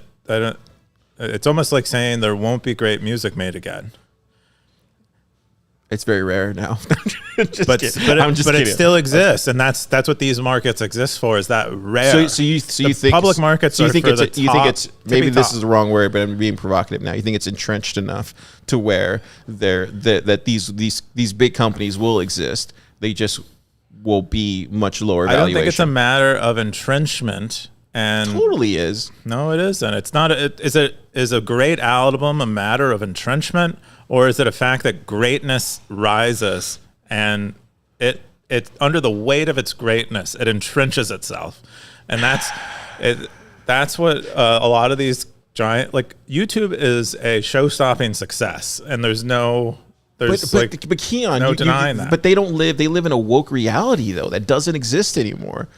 it's almost like saying there won't be great music made again. It's very rare now. but it still exists, and that's what these markets exist for. Is that rare? So you think public markets? So you think it's maybe this is the wrong word, but I'm being provocative now. You think it's entrenched enough to where that these big companies will exist. They just will be much lower valuation. I don't think it's a matter of entrenchment. And totally is. No, it isn't. It's not. Is a great album a matter of entrenchment, or is it a fact that greatness rises and it under the weight of its greatness, it entrenches itself, and that's what a lot of these giant, like YouTube is a show-stopping success, and there's but Keon, no denying that. But they live in a woke reality though that doesn't exist anymore.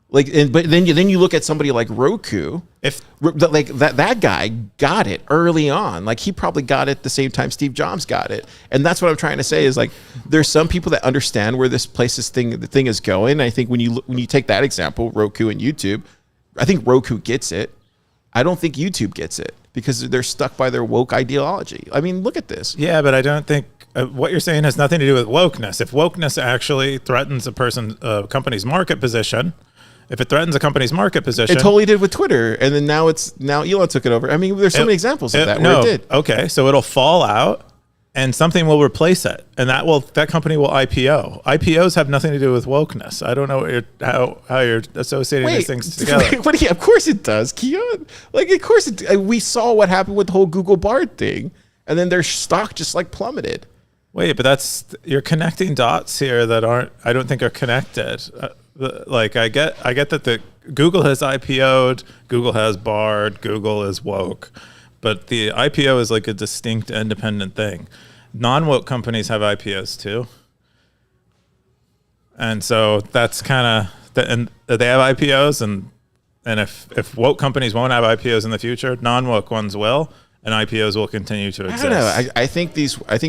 But then you look at somebody like Roku. That guy got it early on. Like he probably got it the same time Steve Jobs got it. And that's what I'm trying to say is like there's some people that understand where the thing is going. I think when you take that example, Roku and YouTube, I think Roku gets it. I don't think YouTube gets it because they're stuck by their woke ideology. I mean, look at this. Yeah, but I don't think what you're saying has nothing to do with wokeness. If wokeness actually threatens a company's market position. If it threatens a company's market position, it totally did with Twitter, and then now Elon took it over. I mean, there's so many examples of that where it did. Okay, so it'll fall out, and something will replace it, and that company will IPO. IPOs have nothing to do with wokeness. I don't know how you're associating these things together. Of course it does, Keon. Like, of course we saw what happened with the whole Google Bard thing, and then their stock just like plummeted. Wait, but you're connecting dots here that I don't think are connected. Like I get that Google has IPO'd, Google has Bard, Google is woke, but the IPO is like a distinct independent thing. Non-woke companies have IPOs too, and so that's kind of and they have IPOs, and if woke companies won't have IPOs in the future, non-woke ones will, and IPOs will continue to exist. I don't know. I think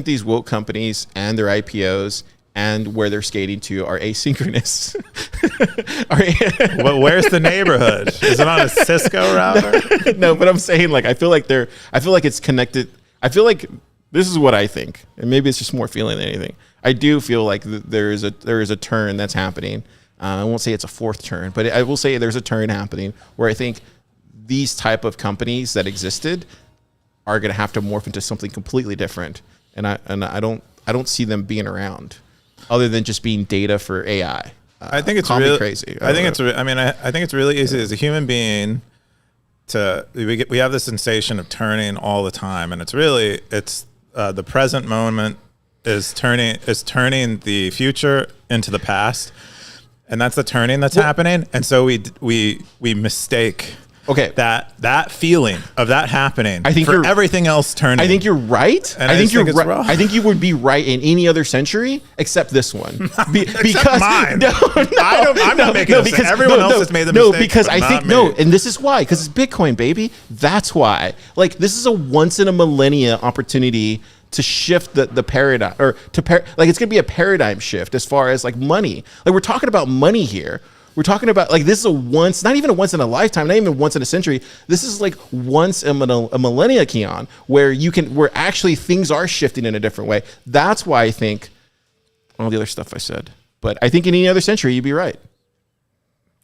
these woke companies and their IPOs and where they're skating to are asynchronous. Well, where's the neighborhood? Is it on a Cisco router? No, but I'm saying like I feel like it's connected. I feel like this is what I think, and maybe it's just more feeling than anything. I do feel like there is a turn that's happening. I won't say it's a fourth turn, but I will say there's a turn happening where I think these type of companies that existed are going to have to morph into something completely different, and I don't see them being around. Other than just being data for AI. I think it's really crazy. I think it's really easy as a human being we have the sensation of turning all the time, and it's the present moment is turning the future into the past, and that's the turning that's happening. And so we mistake. Okay, that feeling of that happening. I think for everything else turning. I think you're right. And I think you're right. I think you would be right in any other century except this one. Because mine. I'm not making this. Because everyone else has made the mistake. No, because I think and this is why. Because it's Bitcoin, baby. That's why. Like this is a once in a millennia opportunity to shift the paradigm, or like it's gonna be a paradigm shift as far as like money. Like we're talking about money here. We're talking about like this is not even a once in a lifetime, not even once in a century. This is like once in a millennia, Keon, where actually things are shifting in a different way. That's why I think all the other stuff I said. But I think in any other century, you'd be right.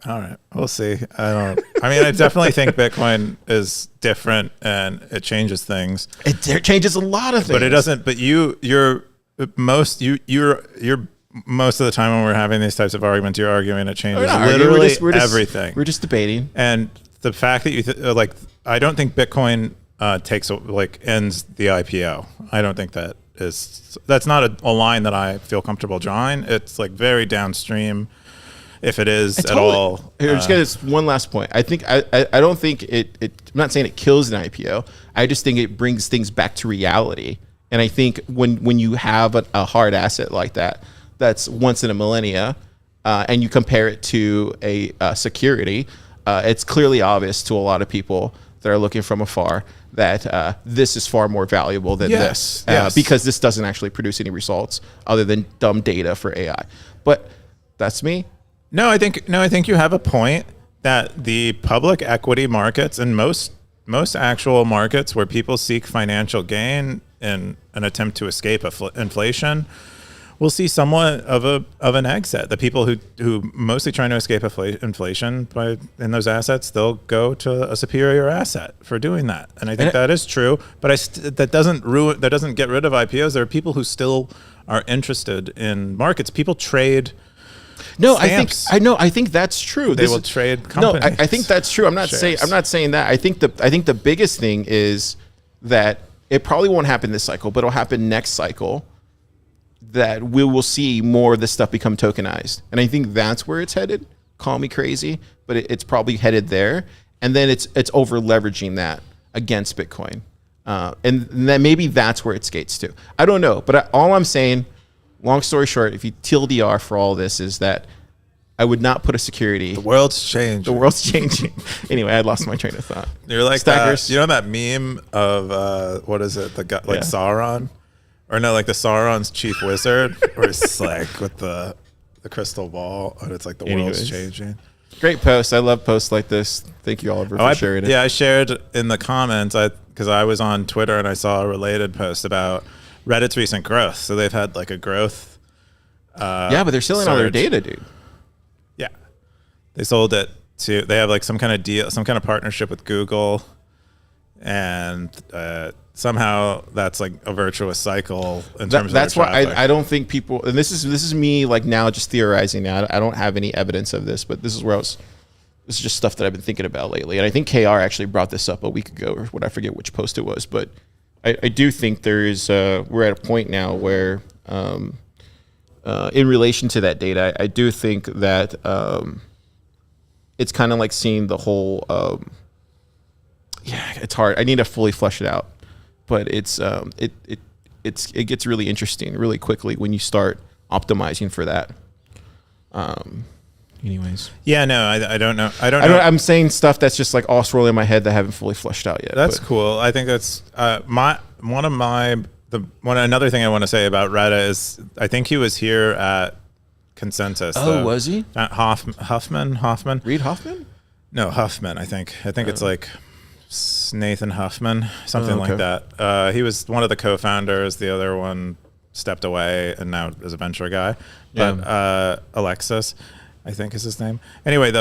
All right, we'll see. I mean, I definitely think Bitcoin is different and it changes things. It changes a lot of things, but it doesn't. But you're most of the time when we're having these types of arguments, you're arguing it changes literally everything. We're just debating. And the fact that you I don't think Bitcoin ends the IPO. I don't think that's not a line that I feel comfortable drawing. It's like very downstream. If it is at all. Here, just get one last point. I think I don't think it. I'm not saying it kills an IPO. I just think it brings things back to reality. And I think when you have a hard asset like that, that's once in a millennia, and you compare it to a security, it's clearly obvious to a lot of people that are looking from afar that this is far more valuable than this, because this doesn't actually produce any results other than dumb data for AI. But that's me. No, I think you have a point that the public equity markets and most actual markets where people seek financial gain in an attempt to escape inflation will see somewhat of an exit. The people who mostly trying to escape inflation in those assets, they'll go to a superior asset for doing that. And I think that is true, but that doesn't get rid of IPOs. There are people who still are interested in markets. People trade. No, stamps. I think that's true. They will trade companies. No, I think that's true. I'm not saying that. I think the biggest thing is that it probably won't happen this cycle, but it'll happen next cycle. That we will see more of this stuff become tokenized, and I think that's where it's headed. Call me crazy, but it's probably headed there. And then it's over leveraging that against Bitcoin, and then maybe that's where it skates to. I don't know, but all I'm saying. Long story short, if you TLDR for all this is that I would not put a security. The world's changing. The world's changing. Anyway, I lost my train of thought. You're like Stackers. You know that meme of what is it? The guy, Sauron, or no, like the Sauron's chief wizard, where it's like with the crystal ball, and it's like the world's changing. Great post. I love posts like this. Thank you, Oliver, for sharing it. Yeah, I shared in the comments because I was on Twitter and I saw a related post about Reddit's recent growth. So they've had like a growth. But they're selling all their data, dude. Yeah. They sold it they have like some kind of deal, some kind of partnership with Google. And somehow that's like a virtuous cycle in terms of that's why I don't think people, and this is me like now just theorizing now. I don't have any evidence of this, but this is just stuff that I've been thinking about lately. And I think KR actually brought this up a week ago or what, I forget which post it was, but I do think there is, we're at a point now where, in relation to that data, I do think that it's kind of like seeing the whole, it's hard. I need to fully flesh it out, but it gets really interesting really quickly when you start optimizing for that. Anyways. Yeah, no, I don't know. I don't know. I'm saying stuff that's just like all swirling in my head that I haven't fully fleshed out yet. That's cool. I think that's another thing I want to say about Reddit is I think he was here at Consensus. Oh, was he? Huffman? Reid Hoffman? No, Huffman, I think. It's like Nathan Huffman, something like that. He was one of the co-founders. The other one stepped away and now is a venture guy. But Alexis, I think is his name. Anyway,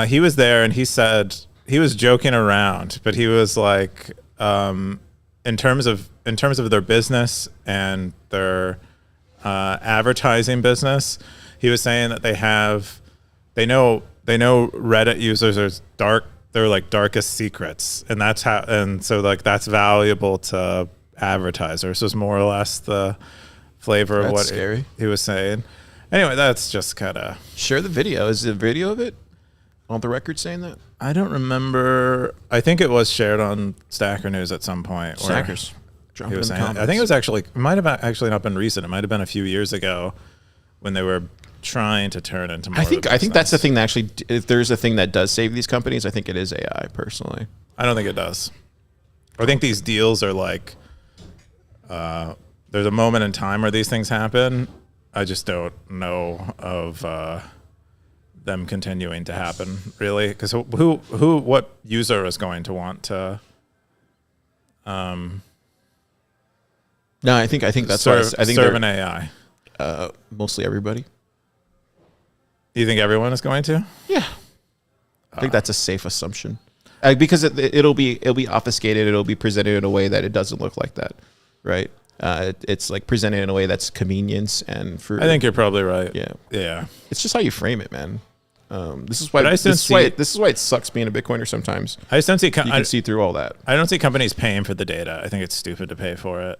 he was there and he said he was joking around, but he was like, in terms of their business and their advertising business, he was saying that they know Reddit users are they're like darkest secrets, and so like that's valuable to advertisers. Was more or less the flavor of what he was saying. Anyway, that's just kind of... Share the video. Is it a video of it? On the record saying that? I don't remember. I think it was shared on Stacker News at some point. Stackers. He was saying it. I think it might have actually not been recent. It might have been a few years ago when they were trying to turn into more. I think that's the thing that actually, if there's a thing that does save these companies, I think it is AI, personally. I don't think it does. I think these deals are like, there's a moment in time where these things happen. I just don't know of them continuing to happen, really, because what user is going to want to? No, I think that's serve an AI. Mostly everybody. You think everyone is going to? Yeah. I think that's a safe assumption, because it'll be obfuscated. It'll be presented in a way that it doesn't look like that, right? It's like presented in a way that's convenience and for. I think you're probably right. Yeah, yeah. It's just how you frame it, man. This is why it sucks being a Bitcoiner sometimes. I just don't see. You can see through all that. I don't see companies paying for the data. I think it's stupid to pay for it.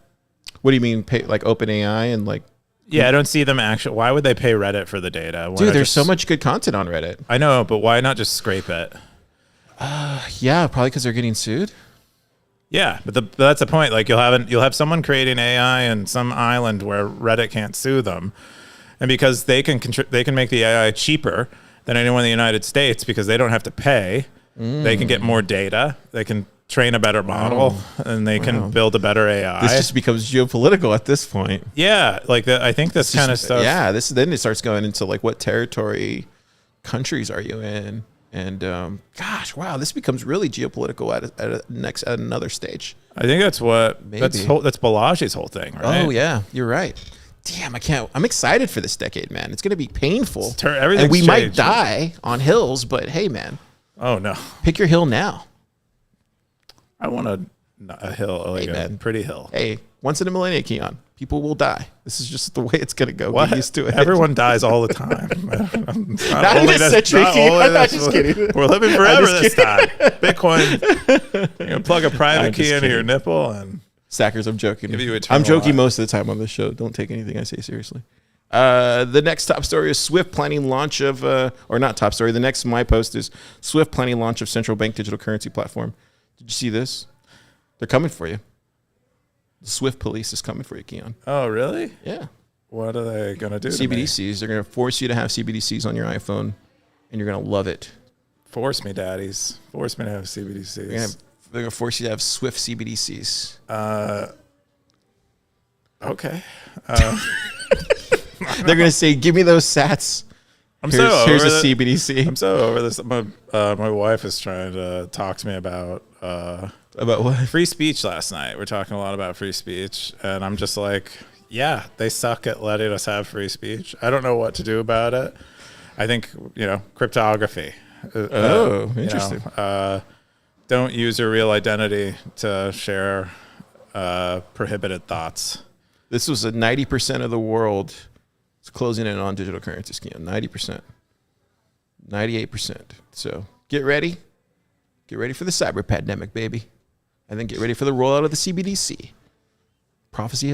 What do you mean, pay, like OpenAI and like? Yeah, I don't see them actually. Why would they pay Reddit for the data? Dude, there's so much good content on Reddit. I know, but why not just scrape it? Yeah, probably because they're getting sued. Yeah, but that's the point. Like you'll have someone creating AI in some island where Reddit can't sue them, and because they can make the AI cheaper than anyone in the United States because they don't have to pay. They can get more data. They can train a better model, and they can build a better AI. This just becomes geopolitical at this point. Yeah, like I think this kind of stuff. Yeah, then it starts going into like what territory, countries are you in, and gosh, wow, this becomes really geopolitical at another stage. I think that's that's Balaji's whole thing, right? Oh yeah, you're right. Damn, I'm excited for this decade, man. It's gonna be painful. And we might die on hills, but hey, man. Oh no, pick your hill now. I want a hill, like a pretty hill. Hey, once in a millennia, Keon, people will die. This is just the way it's going to go. What? Get used to it. Everyone dies all the time. not in this century, Keon. I'm not just kidding. We're living forever this time. Bitcoin, you're going to plug a private key into your nipple. And Sackers, I'm joking. Give you I'm joking most of the time on this show. Don't take anything I say seriously. The next top story is Swift planning launch of, or not top story. The next my post is Swift planning launch of central bank digital currency platform. Did you see this? They're coming for you. The Swift police is coming for you, Keon. Oh, really? Yeah. What are they going to do? CBDCs. They're going to force you to have CBDCs on your iPhone, and you're going to love it. Force me, daddies. Force me to have CBDCs. They're going to force you to have Swift CBDCs. Okay. They're going to say, give me those sats. Here's a CBDC. I'm so over this. My wife is trying to talk to me about what? Free speech last night. We're talking a lot about free speech, and I'm just like, yeah, they suck at letting us have free speech. I don't know what to do about it. I think, cryptography. Interesting. Don't use your real identity to share prohibited thoughts. This was 90% of the world is closing in on digital currency scheme. 90%. 98%. So get ready. Get ready for the cyber pandemic, baby. And then get ready for the rollout of the CBDC. Prophecy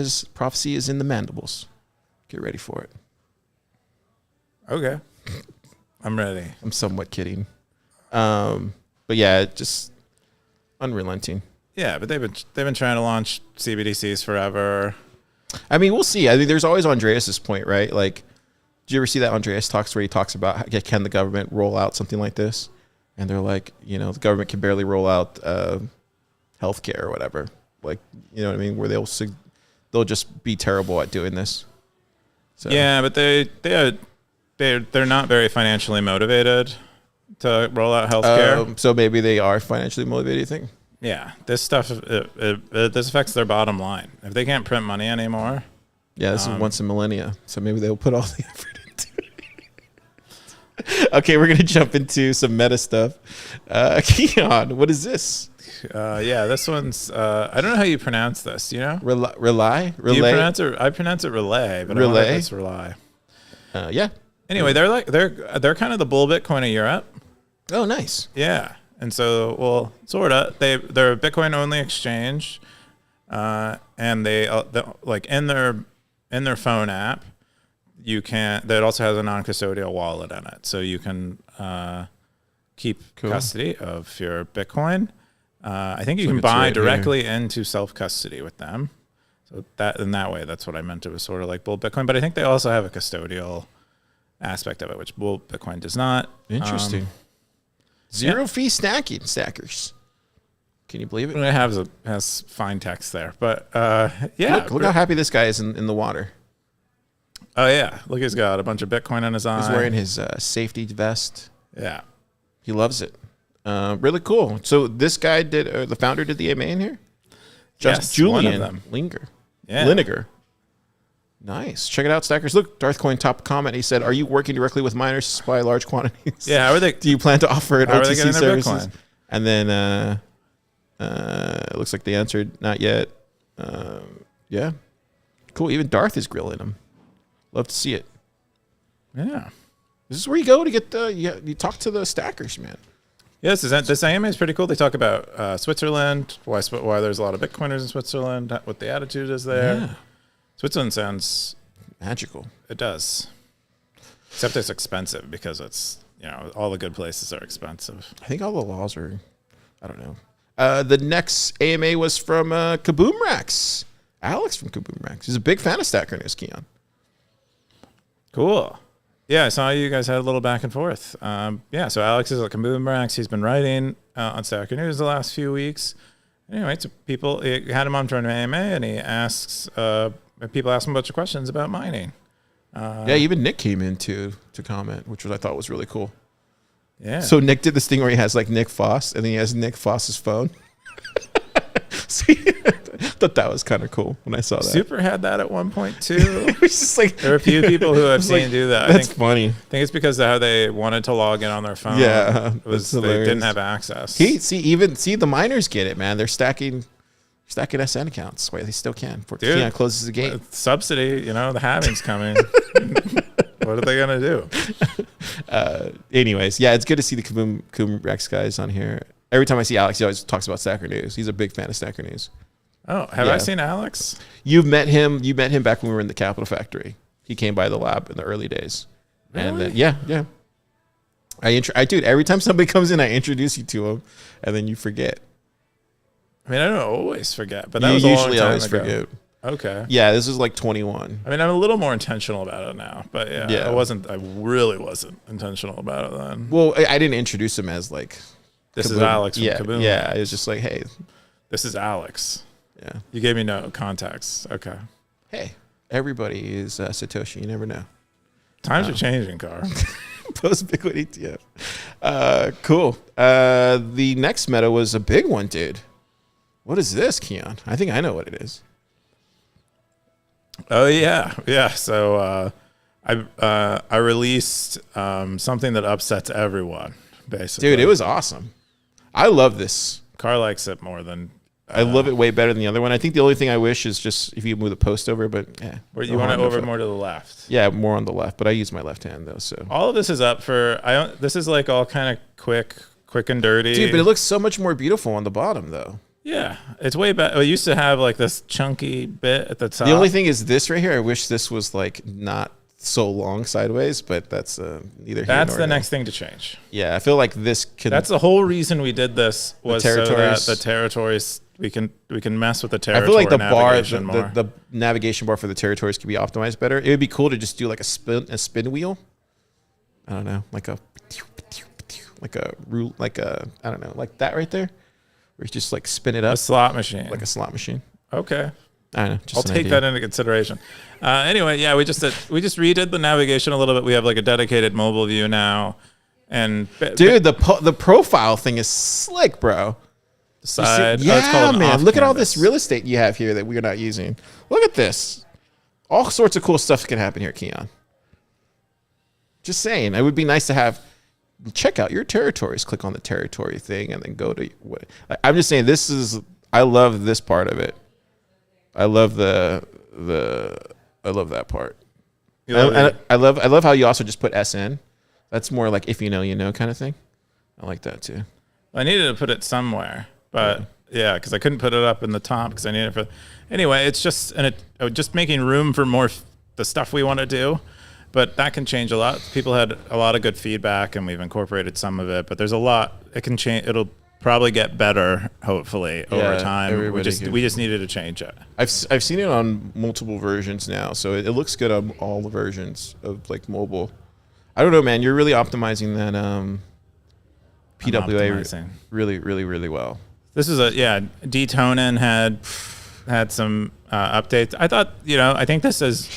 is in the mandibles. Get ready for it. Okay. I'm ready. I'm somewhat kidding. But yeah, just unrelenting. Yeah, but they've been trying to launch CBDCs forever. I mean, we'll see. I mean, there's always Andreas's point, right? Like, did you ever see that Andreas talks where he talks about can the government roll out something like this? And they're like, the government can barely roll out healthcare or whatever. Like, you know what I mean? Where they'll just be terrible at doing this. So. Yeah, but they're not very financially motivated to roll out healthcare. So maybe they are financially motivated, you think? Yeah, this stuff this affects their bottom line. If they can't print money anymore. Yeah, this is once in millennia. So maybe they'll put all the effort into it. Okay, we're gonna jump into some meta stuff. Keon, what is this? Yeah, this one's. I don't know how you pronounce this. You know, Relai. Do you pronounce it? I pronounce it Relay, but I don't know if it's Relai. Yeah. Anyway, they're kind of the bull Bitcoin of Europe. Oh, nice. Yeah, and so sorta. They're a Bitcoin only exchange, and they like in their phone app. That also has a non-custodial wallet in it, so you can keep custody of your Bitcoin. I think you can buy directly into self-custody with them. So in that way, that's what I meant. It was sort of like Bull Bitcoin, but I think they also have a custodial aspect of it, which Bull Bitcoin does not. Interesting. Zero fee stackers. Can you believe it? It has fine text there, but yeah. Look how happy this guy is in the water. Oh yeah, look, he's got a bunch of Bitcoin in his eye. He's wearing his safety vest. Yeah, he loves it. Really cool. So this guy the founder did the AMA in here? Yes, Julian one of them. Linger. Yeah. Liniger. Nice. Check it out, stackers. Look, Darthcoin top comment. He said, "Are you working directly with miners to buy large quantities? Yeah, how are they? Do you plan to offer it How are they OTC getting their services?" Bitcoin? And then it looks like they answered, "Not yet." Yeah, cool. Even Darth is grilling them. Love to see it. Yeah. This is where you go to get the you talk to the stackers, man. Yes, this AMA is pretty cool. They talk about Switzerland, why there's a lot of Bitcoiners in Switzerland, what the attitude is there. Yeah. Switzerland sounds Magical. It does, except it's expensive because it's all the good places are expensive. I think all the laws are. I don't know. The next AMA was from Kaboomracks. Alex from Kaboomracks. He's a big fan of Stacker News, Keon. Cool. Yeah, I saw you guys had a little back and forth. So Alex is at Kaboomracks. He's been writing on Stacker News the last few weeks. Anyway, so people had him on for an AMA, and he asks people ask him a bunch of questions about mining. Yeah, even Nick came in to comment, which I thought was really cool. Yeah. So Nick did this thing where he has like Nick Foss, and then he has Nick Foss's phone. See, I thought that was kind of cool when I saw that. Super had that at one point too. It was just like there are a few people who I've seen do that. That's funny. I think it's because of how they wanted to log in on their phone. Yeah, they didn't have access. The miners get it, man. They're stacking SN accounts. Wait, they still can. Before Keon closes the gate. Subsidy, the halving's coming. What are they gonna do? Anyways, yeah, it's good to see the Kaboomracks guys on here. Every time I see Alex, he always talks about Stacker News. He's a big fan of Stacker News. Oh, have I seen Alex? You've met him. You met him back when we were in the Capital Factory. He came by the lab in the early days. Really? And then, yeah. Dude, every time somebody comes in, I introduce you to him, and then you forget. I mean, I don't always forget, but that you was a usually long time always ago. forget. Okay. Yeah, this is like 21. I mean, I'm a little more intentional about it now, but I really wasn't intentional about it then. Well, I didn't introduce him as like, this Kaboom. is Alex from Kaboom. Yeah, it was just like, hey. This is Alex. Yeah. You gave me no context. Okay. Hey, everybody is Satoshi. You never know. Times are changing, Car. Post Bitcoin ETF. Cool. The next meta was a big one, dude. What is this, Keon? I think I know what it is. Oh yeah. So I released something that upsets everyone, basically. Dude, it was awesome. I love this. Car likes it more than. I love it way better than the other one. I think the only thing I wish is just if you move the post over, but yeah. Where you want it over more to the left. Yeah, more on the left, but I use my left hand though. So all of this is up for. This is like all kind of quick and dirty. Dude, but it looks so much more beautiful on the bottom though. Yeah, it's way better. It used to have like this chunky bit at the top. The only thing is this right here. I wish this was like not so long sideways, but that's neither here nor That's the there. next thing to change. Yeah, I feel like this can. That's the whole reason we did this was so that territories- the territories we can mess with the I territory. feel like the bar, navigation more. the navigation bar for the territories could be optimized better. It would be cool to just do like a spin wheel. I don't know, like a I don't know, like that right there, where you just like spin it up a slot machine, like a slot machine. Okay. I don't know. I'll take that into consideration. Anyway, yeah, we just redid the navigation a little bit. We have like a dedicated mobile view now, and dude, the profile thing is slick, bro. Side, yeah, man. Look at all canvas. this real estate you have here that we're not using. Look at this. All sorts of cool stuff can happen here, Keon. Just saying, it would be nice to have. Check out your territories. Click on the territory thing, and then go to. I'm just saying, I love this part of it. I love I love that part. I love how you also just put SN. That's more like if you know, you know kind of thing. I like that too. I needed to put it somewhere, but yeah, because I couldn't put it up in the top because I needed it for. Anyway, it's just just making room for more the stuff we want to do, but that can change a lot. People had a lot of good feedback, and we've incorporated some of it. But there's a lot. It can change. It'll probably get better, hopefully, over time. We just needed to change it. I've seen it on multiple versions now, so it looks good on all the versions of like mobile. I don't know, man. You're really optimizing that PWA really, really, really well. This is D-Tonin had some updates. I thought, I think this is,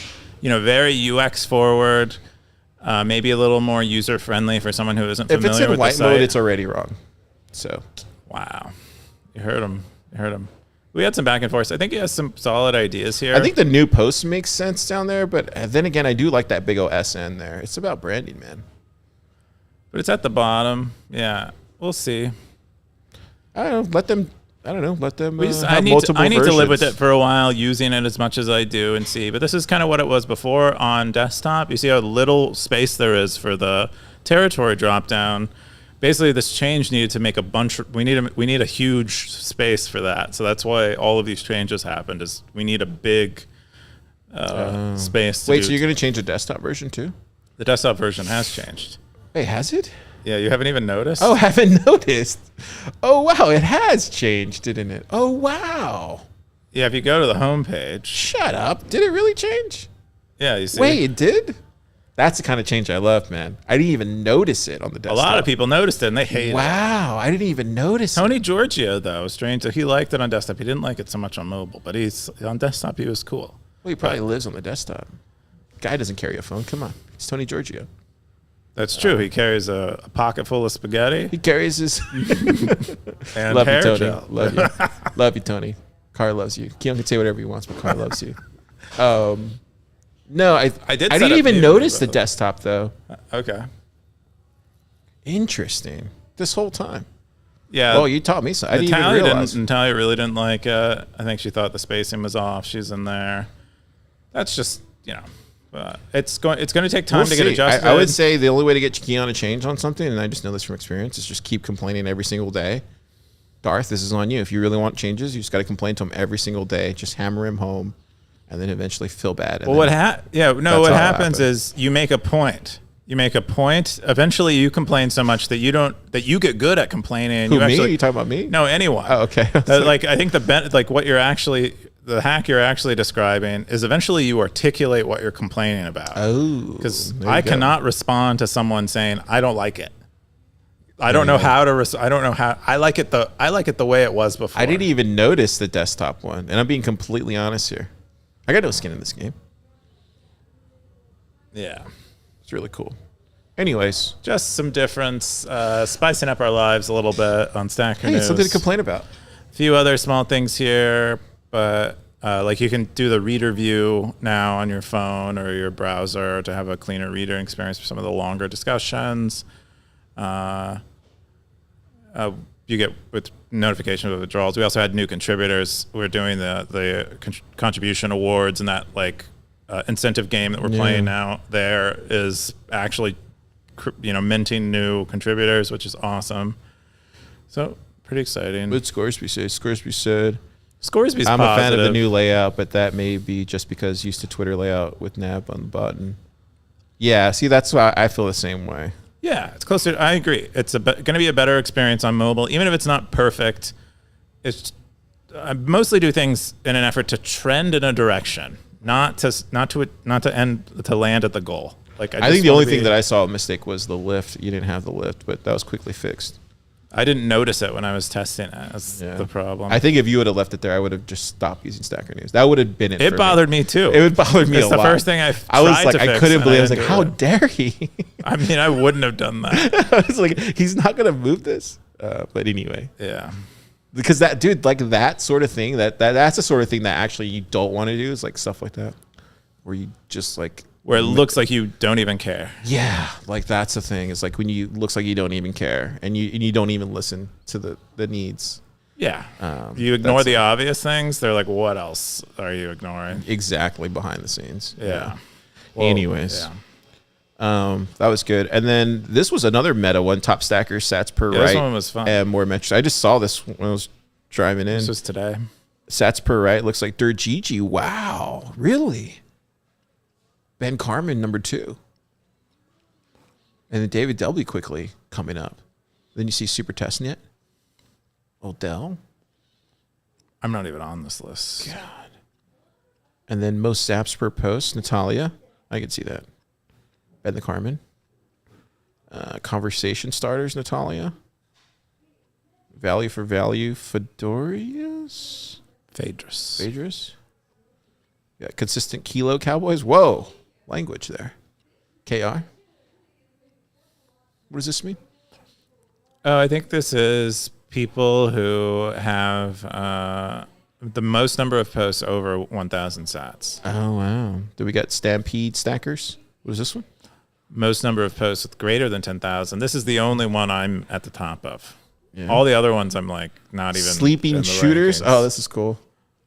very UX forward, maybe a little more user friendly for someone who isn't familiar with the site. If it's in white mode, it's already wrong. So, wow, you heard him. We had some back and forth. I think he has some solid ideas here. I think the new post makes sense down there, but then again, I do like that big old SN there. It's about branding, man. But it's at the bottom. Yeah, we'll see. I don't know. Let them. I don't know. Let them. I need to live with it for a while, using it as much as I do and see. But this is kind of what it was before on desktop. You see how little space there is for the territory dropdown. Basically, this change needed to make a bunch. We need a huge space for that. So that's why all of these changes happened. Is we need a big space. Wait, so you're going to change the desktop version too? The desktop version has changed. Wait, has it? Yeah, you haven't even noticed? Oh, haven't noticed. Oh wow, it has changed, didn't it? Oh wow. Yeah, if you go to the home page. Shut up. Did it really change? Yeah, you see. Wait, it did? That's the kind of change I love, man. I didn't even notice it on the desktop. A lot of people noticed it, and they hate it. Wow, I didn't even notice Tony Giorgio, though, strange. He liked it on desktop. He didn't like it so much on mobile, but on desktop, he was cool. Well, he probably lives on the desktop. Guy doesn't carry a phone. Come on. It's Tony Giorgio. That's true. He carries a pocket full of spaghetti. He carries his... and love hair you, Tony. gel. Love you. Love you, Tony. Car loves you. Keon can say whatever he wants, but Car loves you. No, I didn't even notice the desktop, though. Okay. Interesting. This whole time. Yeah. Well, you taught me something. I didn't even realize. Natalia really didn't like it. I think she thought the spacing was off. She's in there. That's just, it's going to take time to get adjusted. I would say the only way to get Keon to change on something, and I just know this from experience, is just keep complaining every single day. Darth, this is on you. If you really want changes, you just got to complain to him every single day. Just hammer him home. And then eventually feel bad. Well, what happens is you make a point. You make a point. Eventually, you complain so much that you get good at complaining. Who, me? Are you talking about me? No, anyone. Oh, okay. I think the hack you're actually describing is eventually you articulate what you're complaining about. Oh, because I cannot respond to someone saying I don't like it. I don't know how to. I don't know how. I like it the way it was before. I didn't even notice the desktop one, and I'm being completely honest here. I got no skin in this game. Yeah. It's really cool. Anyways. Just some difference, spicing up our lives a little bit on Stacker News. Hey, something to complain about. A few other small things here, but like you can do the reader view now on your phone or your browser to have a cleaner reader experience for some of the longer discussions. You get with notification of withdrawals. We also had new contributors. We're doing the contribution awards, and that incentive game that we're playing now. There is actually minting new contributors, which is awesome. So pretty exciting. What did Scoresby say? Scoresby's positive. I'm a fan of the new layout, but that may be just because used to Twitter layout with nav on the button. Yeah, see, that's why I feel the same way. Yeah, it's closer. I agree. It's going to be a better experience on mobile, even if it's not perfect. I mostly do things in an effort to trend in a direction, not to land at the goal. I think the only thing that I saw a mistake was the lift. You didn't have the lift, but that was quickly fixed. I didn't notice it when I was testing it. That's the problem. I think if you would have left it there, I would have just stopped using Stacker News. That would have been it. It bothered me too. It would bother me a lot. It's the first thing I was like, I couldn't believe. I was like, how dare he? I mean, I wouldn't have done that. I was like, he's not gonna move this. But anyway, yeah. Because that dude, like that sort of thing, that's the sort of thing that actually you don't want to do, is like stuff like that, where you just like. Where it looks like you don't even care. Yeah, like that's the thing. It's like when you looks like you don't even care, and you don't even listen to the needs. Yeah, you ignore the obvious things. They're like, what else are you ignoring? Exactly, behind the scenes. Yeah. Well, anyways, that was good. And then this was another meta one: top stacker sats per write. This one was fun. And more metrics. I just saw this when I was driving in. This was today. Sats per write looks like Dirt Gigi. Wow, really? Ben Carmen, number 2. And then David Delby quickly coming up. Then you see Super Testnet. Odell. I'm not even on this list. God. And then most zaps per post, Natalia. I can see that. Ben the Carmen. Conversation starters, Natalia. Value for value, Fedorius. Phaedrus. Yeah, consistent kilo Cowboys. Whoa. Language there. KR. What does this mean? Oh, I think this is people who have The most number of posts over 1,000 sats. Oh, wow. Do we got Stampede Stackers? What is this one? Most number of posts with greater than 10,000. This is the only one I'm at the top of. Yeah. All the other ones I'm like not even. Sleeping in the Shooters. rankings. Oh, this is cool.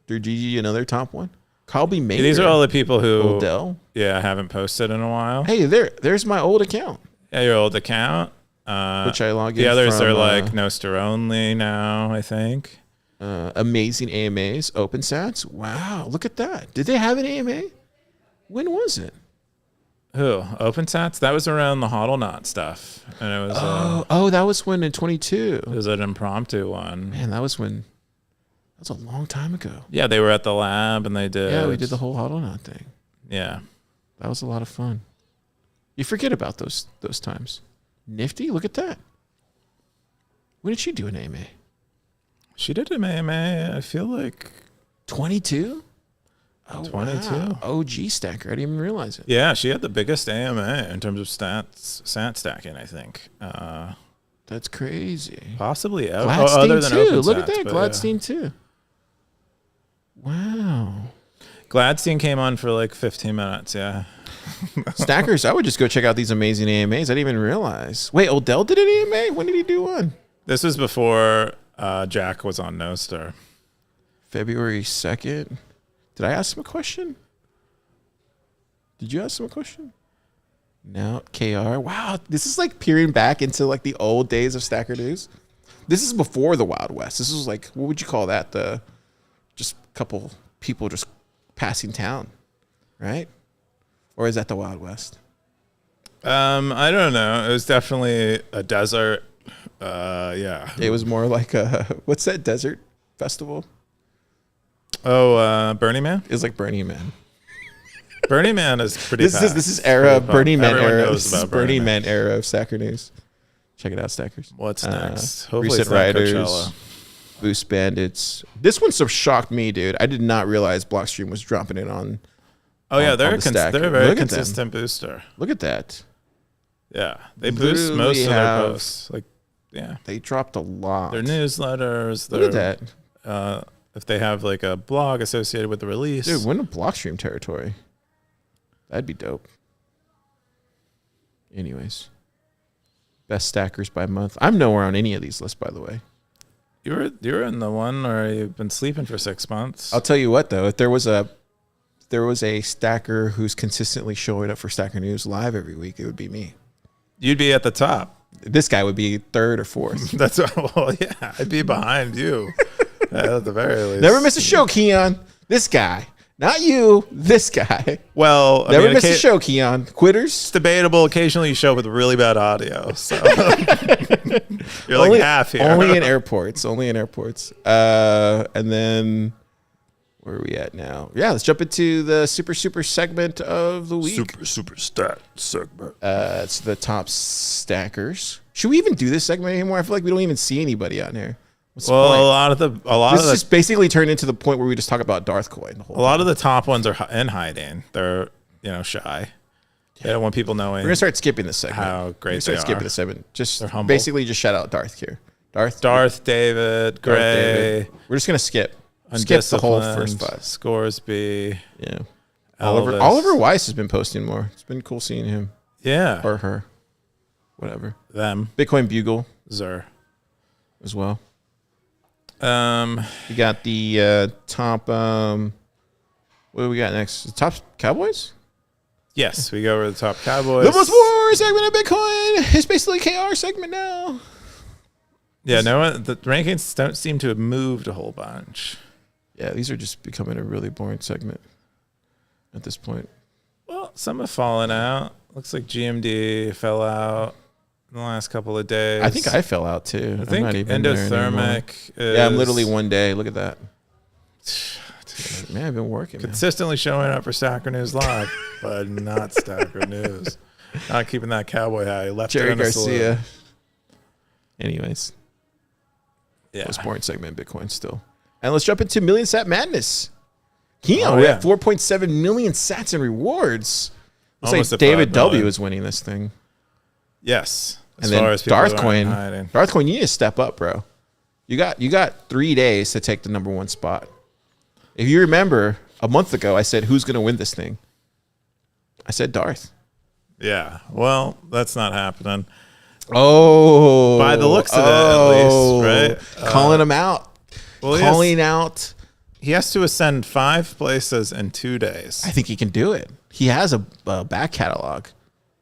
Drew Gigi, another top one. Colby Maker. These are all the people who Odell. Yeah, haven't posted in a while. Hey, there's my old account. Yeah, your old account. Which I log in. The others from, are like Nostr only now, I think. Amazing AMAs, open sats. Wow, look at that. Did they have an AMA? When was it? Who? OpenSats? That was around the HODLNOT stuff. And it was that was when in 22. it was an impromptu one. Man, that was a long time ago. Yeah, they were at the lab and they did. Yeah, we did the whole HODLNOT thing. Yeah. That was a lot of fun. You forget about those times. Nifty, look at that. When did she do an AMA? She did an AMA, I feel like 22? Oh, 22. Wow. OG stacker. I didn't even realize it. yeah, she had the biggest AMA in terms of stat stacking, I think. That's crazy. Possibly Gladstein other than too. OpenSats. Look at that. but Gladstein too. Wow. Gladstein came on for like 15 minutes, yeah. Stackers, I would just go check out these amazing AMAs. I didn't even realize. Wait, Odell did an AMA? When did he do one? This was before Jack was on Nostr. February 2nd. Did I ask him a question? Did you ask him a question? No. KR. Wow. This is like peering back into like the old days of Stacker News. This is before the Wild West. This was like, what would you call that? The just a couple people just passing town, right? Or is that the Wild West? I don't know. It was definitely a desert. Yeah. It was more like what's that desert festival? Oh, Burning Man? It's like Burning Man. Burning Man is pretty This is era pretty Burning Man Everyone era. knows This is about Burning Man era of Stacker News. Check it out, Stackers. What's next? Hopefully Recent it's not Riders, Coachella. Boost Bandits. This one so shocked me, dude. I did not realize Blockstream was dropping it on. Oh yeah, on they're the stack. they're a very Look at them. consistent booster. Look at that. Yeah, they boost Literally most of their have- posts. Like, yeah, They dropped a lot. their newsletters. Look Their, at that. if they have like a blog associated with the release. Dude, win a Blockstream territory. That'd be dope. Anyways. Best stackers by month. I'm nowhere on any of these lists, by the way. You're in the one where you've been sleeping for 6 months. I'll tell you what, though. If there was a stacker who's consistently showing up for Stacker News live every week, it would be me. You'd be at the top. This guy would be third or fourth. That's well, yeah. I'd be behind you at the very least. Never miss a show, Keon. This guy. Not you. This guy. Well, Never miss a show, Keon. Quitters. It's debatable. Occasionally, you show up with really bad audio. So you're like Only- half here. Only in airports. Only in airports. And then where are we at now? Yeah, let's jump into the super segment of the week. super stat segment. It's the top stackers. Should we even do this segment anymore? I feel like we don't even see anybody on here. What's the Well, point? a lot This of is the just basically turned into the point where we just talk about Darth Coin. a lot of the top ones are in hiding. They're shy. They don't want people knowing. We're gonna start skipping this segment. How great We're gonna start they skipping are. this segment. Just They're humble. basically just shout out Darth here. Darth, David, Gray, David. We're just gonna skip the whole first five. Scoresby. Yeah. Elvis. Oliver Weiss has been posting more. It's been cool seeing him Yeah. or her, whatever. Them. Bitcoin Bugle Zer. as well. Um, We got the top. What do we got next? The top Cowboys. yes, we go over the top Cowboys. The most war segment of Bitcoin. It's basically KR segment now. Yeah, the rankings don't seem to have moved a whole bunch. Yeah, these are just becoming a really boring segment at this point. Well, some have fallen out. Looks like GMD fell out in the last couple of days. I think I fell out too. I think I'm not even there anymore. endothermic is Yeah, I'm literally one day. Look at that. Man, I've been working. Man. consistently showing up for Stacker News Live, but not Stacker News. Not keeping that cowboy high. Left Jerry it in the saloon. Garcia. Anyways, Yeah. most boring segment in Bitcoin still. And let's jump into Million Sat Madness. Keon, Oh, we yeah. have 4.7 million sats in rewards. Looks Almost like at 5 David W million. is winning this thing. Yes. And then people Darth that Coin. aren't hiding. Darth Coin, you need to step up, bro. You got 3 days to take the number one spot. If you remember, a month ago, I said, who's going to win this thing? I said Darth. Yeah. Well, that's not happening. Oh. By the looks of it, at least, right? Calling him out. Well, Calling out. He has to ascend 5 places in 2 days. I think he can do it. He has a back catalog.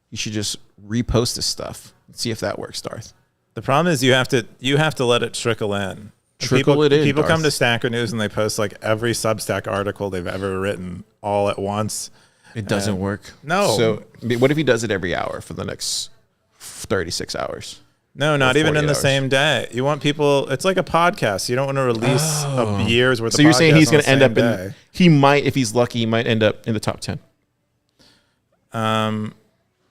You should just repost this stuff and see if that works, Darth. The problem is you have to let it trickle in. People come to Stacker News and they post like every Substack article they've ever written all at once. It doesn't work. No. So what if he does it every hour for the next 36 hours? No, not even in the same day. You want people. It's like a podcast. You don't want to release a year's worth. So you're saying he's going to end up in? He might, if he's lucky, he might end up in the top 10.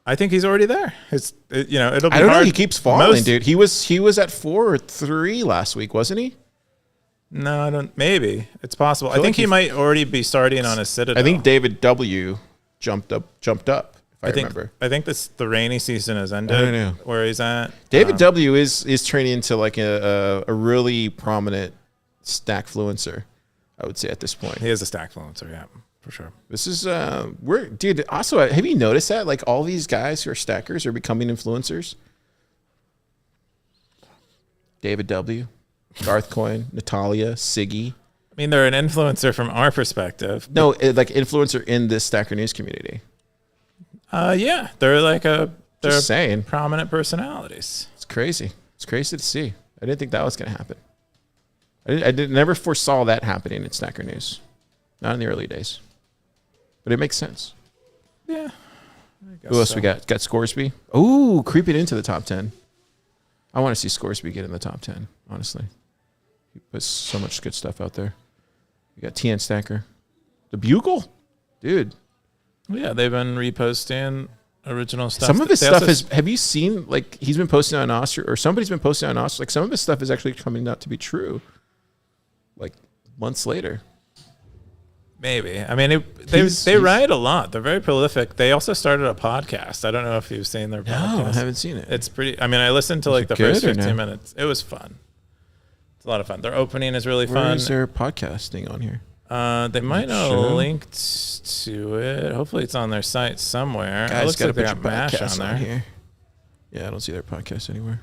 I think he's already there. It'll be I don't hard. know. He keeps falling, dude. He was at 4 or 3 last week, wasn't he? No, I don't. Maybe it's possible. I think he might already be starting on his Citadel. I think David W. jumped up. If I remember. I think the rainy season has ended. I don't know where he's at. David W. is turning into like a really prominent stackfluencer, I would say at this point. He is a stackfluencer, yeah, for sure. This is dude. Also, have you noticed that like all these guys who are stackers are becoming influencers? David W., Darth Coin, Natalia, Siggy. I mean, they're an influencer from our perspective. No, like influencer in this Stacker News community. Yeah, they're Just saying. Prominent personalities. It's crazy. It's crazy to see. I didn't think that was going to happen. I never foresaw that happening in Stacker News. Not in the early days. But it makes sense. Yeah. Who else we got? Got Scoresby. Ooh, creeping into the top 10. I want to see Scoresby get in the top 10, honestly. He puts so much good stuff out there. We got TN Stacker. The Bugle? Dude. Yeah, they've been reposting original stuff. Some of his stuff is, have you seen, like, he's been posting on Nostr, or somebody's been posting on Nostr, like, some of his stuff is actually coming out to be true, like, months later. Maybe. I mean, they write a lot. They're very prolific. They also started a podcast. I don't know if you've seen their podcast. No, I haven't seen it. It's pretty, I mean, I listened to, like, the first 15 minutes. It was fun. It's a lot of fun. Their opening is really fun. Where is their podcasting on here? They might have linked to it. Hopefully, it's on their site somewhere. Guys, it looks like they got got MASH on there. Here. Yeah, I don't see their podcast anywhere.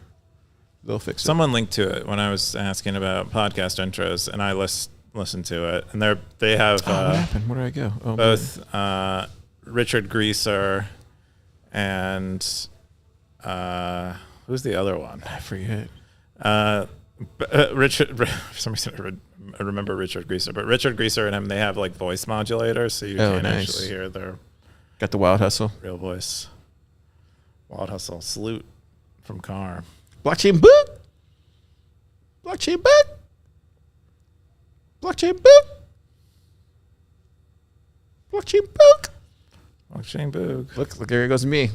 They'll fix it. Someone linked to it when I was asking about podcast intros, and I listened to it. And they have what happened? Where did I go? Oh, both Richard Greaser and who's the other one? I forget. Richard, for some reason I remember Richard Greaser, but Richard Greaser and him, they have like voice modulators, so you can actually hear their got the Wild Hustle, real voice. Wild Hustle, salute from Carr. Blockchain book, blockchain book, blockchain book, blockchain book, blockchain book. Look, there goes me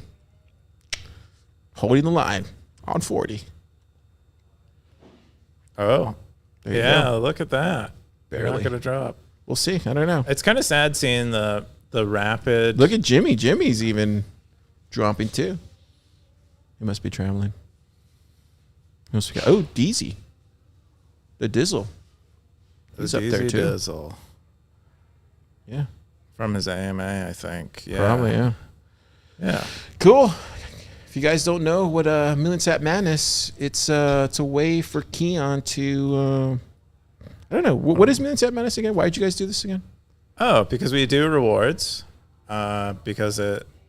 holding the line on 40. Oh, yeah! Look at that. Barely not gonna drop. We'll see. I don't know. It's kind of sad seeing the rapid. Look at Jimmy. Jimmy's even dropping too. He must be traveling. Oh, Deezy. The Dizzle. He's up there too. Dizzle. Yeah. From his AMA, I think. Yeah. Probably, yeah. Yeah. Cool. If you guys don't know what Million Sat Madness, it's a way for Keon to I don't know. What is Million Sat Madness again? Why did you guys do this again? Oh, because we do rewards, because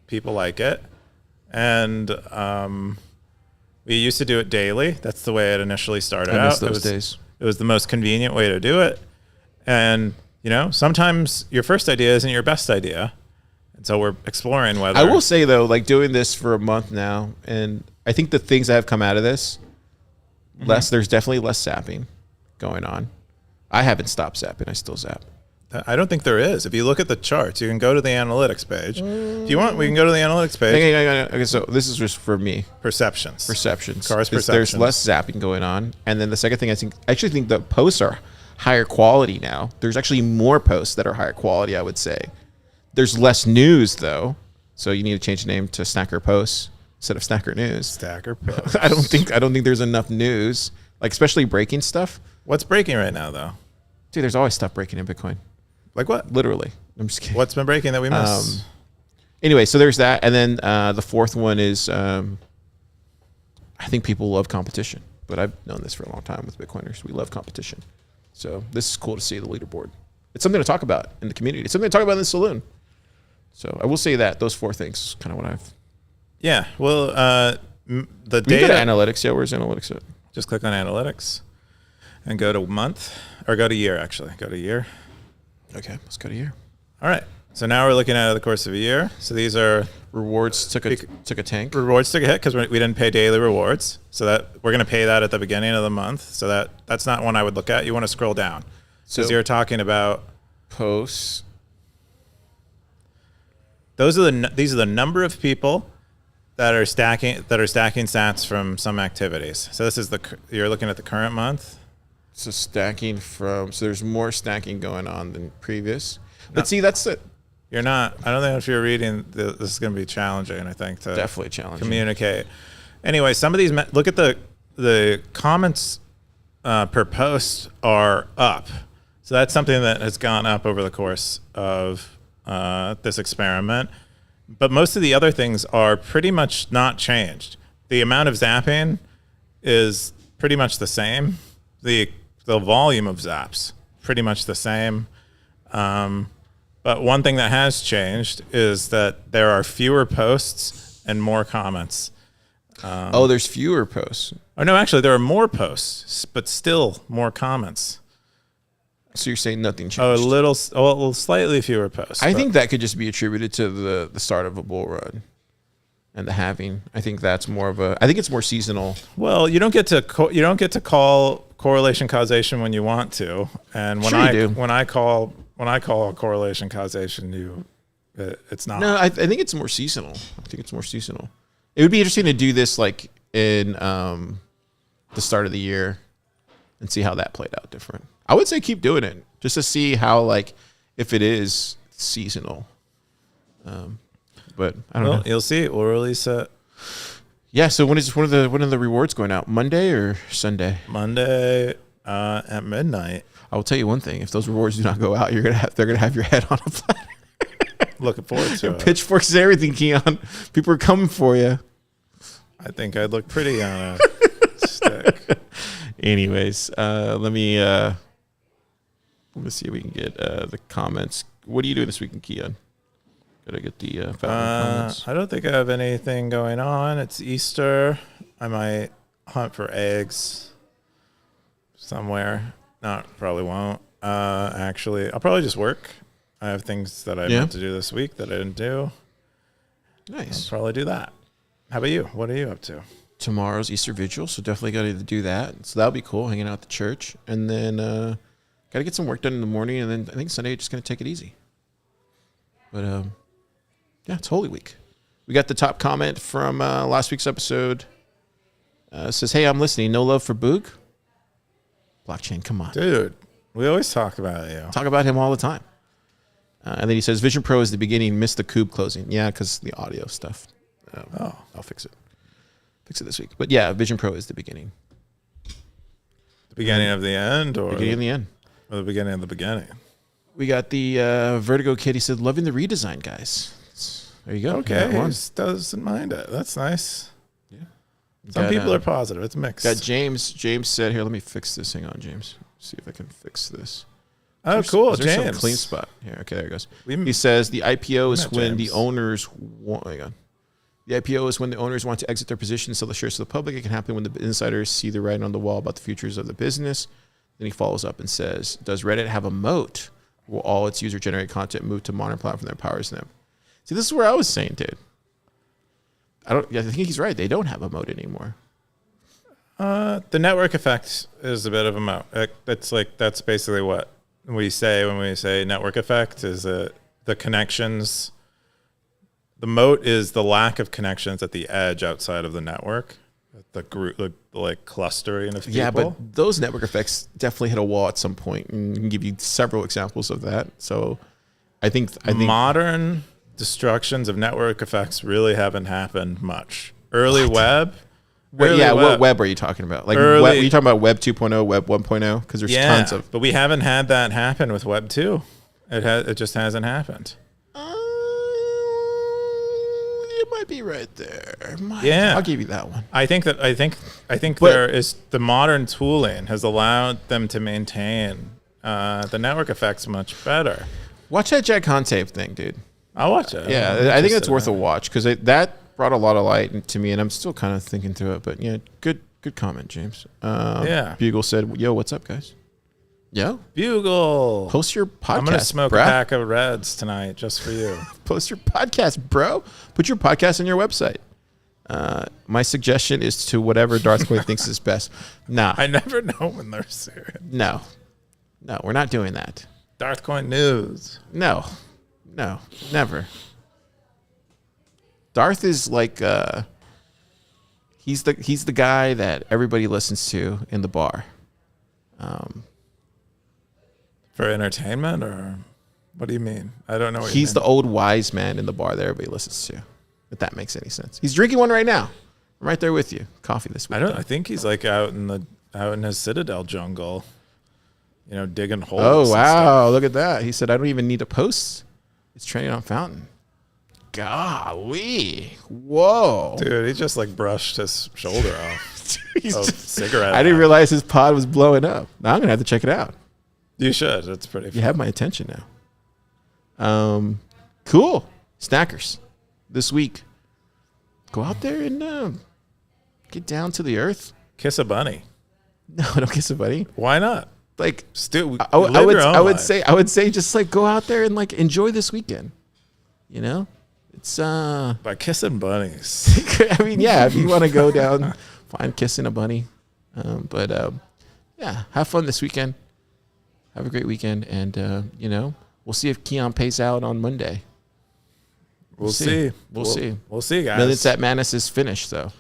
people like it, and we used to do it daily. That's the way it initially started out. I miss those days. It was the most convenient way to do it, and sometimes your first idea isn't your best idea. And so we're exploring whether... I will say, though, like doing this for a month now, and I think the things that have come out of this, there's definitely less zapping going on. I haven't stopped zapping. I still zap. I don't think there is. If you look at the charts, you can go to the analytics page. If you want, we can go to the analytics page. Okay, so this is just for me. Perceptions. Cars perceptions. There's less zapping going on. And then the second thing, I actually think the posts are higher quality now. There's actually more posts that are higher quality, I would say. There's less news, though, so you need to change the name to Snacker Posts instead of Snacker News. Stacker Posts. I don't think there's enough news, like especially breaking stuff. What's breaking right now, though? Dude, there's always stuff breaking in Bitcoin. Like what? Literally. I'm just kidding. What's been breaking that we missed? Anyway, so there's that. And then the fourth one is I think people love competition. But I've known this for a long time with Bitcoiners. We love competition. So this is cool to see the leaderboard. It's something to talk about in the community. It's something to talk about in the saloon. So I will say that those four things kind of what I've. Yeah. Well, the data. data. Go to analytics. Yeah, where's analytics at? Just click on analytics and go to month or go to year, actually. Go to year. Okay, let's go to year. All right. So now we're looking at the course of a year. So these are rewards took a tank. Rewards took a hit because we didn't pay daily rewards. So that we're going to pay that at the beginning of the month. So that's not one I would look at. You want to scroll down. So you're talking about posts. These are the number of people that are stacking sats from some activities. So this is you're looking at the current month. So stacking so there's more stacking going on than previous. But see, that's it. You're not. I don't think if you're reading, this is going to be challenging. I think to definitely challenging communicate. Anyway, some of these look at the comments per post are up. So that's something that has gone up over the course of this experiment. But most of the other things are pretty much not changed. The amount of zapping is pretty much the same. The volume of zaps pretty much the same. But one thing that has changed is that there are fewer posts and more comments. There's fewer posts. Oh no, actually there are more posts, but still more comments. So you're saying nothing changed? Slightly fewer posts. I think that could just be attributed to the start of a bull run and the halving. I think that's more of I think it's more seasonal. Well, you don't get to call correlation causation when you want to, and when I call a correlation causation, it's not. No, I think it's more seasonal. It would be interesting to do this like in the start of the year and see how that played out different. I would say keep doing it just to see how, like, if it is seasonal. But I don't know. You'll see. We'll release it. Yeah. So when is one of the rewards going out? Monday or Sunday? Monday at midnight. I will tell you one thing: if those rewards do not go out, they're gonna have your head on a platter. Looking forward to it. Pitchforks and everything, Keon. People are coming for you. I think I'd look pretty on a stick. Anyways, let me see if we can get the comments. What are you doing this weekend, Keon? Gotta get the comments. I don't think I have anything going on. It's Easter. I might hunt for eggs somewhere. Probably won't. Actually, I'll probably just work. I have things that I meant to do this week that I didn't do. Nice. I'll probably do that. How about you? What are you up to? Tomorrow's Easter Vigil, so definitely got to do that. So that'll be cool, hanging out at the church. And then got to get some work done in the morning, and then I think Sunday just going to take it easy. But yeah, it's Holy Week. We got the top comment from last week's episode. It says, "Hey, I'm listening. No love for Boog? Blockchain, come on. Dude, we always talk about you. Talk about him all the time." And then he says, "Vision Pro is the beginning, missed the Cube closing." Yeah, because the audio stuff. I'll fix it. Fix it this week. But yeah, Vision Pro is the beginning. The beginning of the end? Or beginning of the end. Or the beginning of the beginning? We got the Vertigo Kid. He said, "Loving the redesign, guys." There you go. Okay, he doesn't mind it. That's nice. Yeah. Some people are positive. It's mixed. Got James. James said, "Here, let me fix this. Hang on, James. See if I can fix this." Oh, cool, is there James. some clean spot here? Okay, there it goes. He says the IPO is when the owners want. Hang on. The IPO is when the owners want to exit their position and sell the shares to the public. It can happen when the insiders see the writing on the wall about the futures of the business. Then he follows up and says, "Does Reddit have a moat? Will all its user-generated content move to modern platform that powers them?" See, this is where I was saying, dude. I think he's right. They don't have a moat anymore. The network effect is a bit of a moat. That's basically what we say when we say network effect is the connections. The moat is the lack of connections at the edge outside of the network. The group, like clustering of people. Yeah, but those network effects definitely hit a wall at some point, and I can give you several examples of that. So, I think modern destructions of network effects really haven't happened much. Early web. What web are you talking about? Like, are you talking about Web 2.0, Web 1.0? Because there's tons of. But we haven't had that happen with Web 2. It just hasn't happened. You might be right there. Yeah, I'll give you that one. I think there is the modern tooling has allowed them to maintain the network effects much better. Watch that Jack Conte thing, dude. I'll watch it. Yeah, I think it's worth a watch because that brought a lot of light to me, and I'm still kind of thinking through it. But yeah, good comment, James. Yeah. Bugle said, "Yo, what's up, guys? Yo, Bugle. post your podcast. I'm gonna smoke bruh. a pack of Reds tonight just for you. Post your podcast, bro. Put your podcast on your website. My suggestion is to whatever Darth Quinn thinks is best. Nah, I never know when they're serious. no, we're not doing that. Darth Coin News. No, never. Darth is like he's the guy that everybody listens to in the bar. For entertainment, or what do you mean? I don't know what He's you the mean. old wise man in the bar that everybody listens to. If that makes any sense. He's drinking one right now. I'm right there with you. Coffee this week. I think he's like out in his Citadel jungle, digging holes. Oh, and wow. stuff. Look at that. He said, I don't even need to post. It's training on Fountain. Golly. Whoa. Dude, he just like brushed his shoulder off. Cigarette. I didn't realize his pod was blowing up. Now I'm going to have to check it out. You should. It's pretty fun. You have my attention now. Cool. Snackers. This week. Go out there and get down to the earth. Kiss a bunny. No, don't kiss a buddy. Why not? Like, Still, I would say just like go out there and like enjoy this weekend. It's by kissing bunnies. I mean, yeah, if you want to go down, find kissing a bunny. Yeah, have fun this weekend. Have a great weekend, and we'll see if Keon pays out on Monday. We'll see. We'll see. We'll see, guys. Million Sat Madness is finished, though.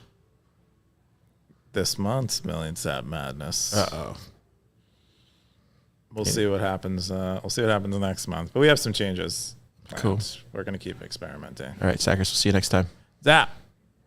This month's Million Sat Madness. Uh-oh. We'll see what happens. We'll see what happens next month. But we have some changes. Cool. We're going to keep experimenting. All right, Sackers, we'll see you next time. Zap.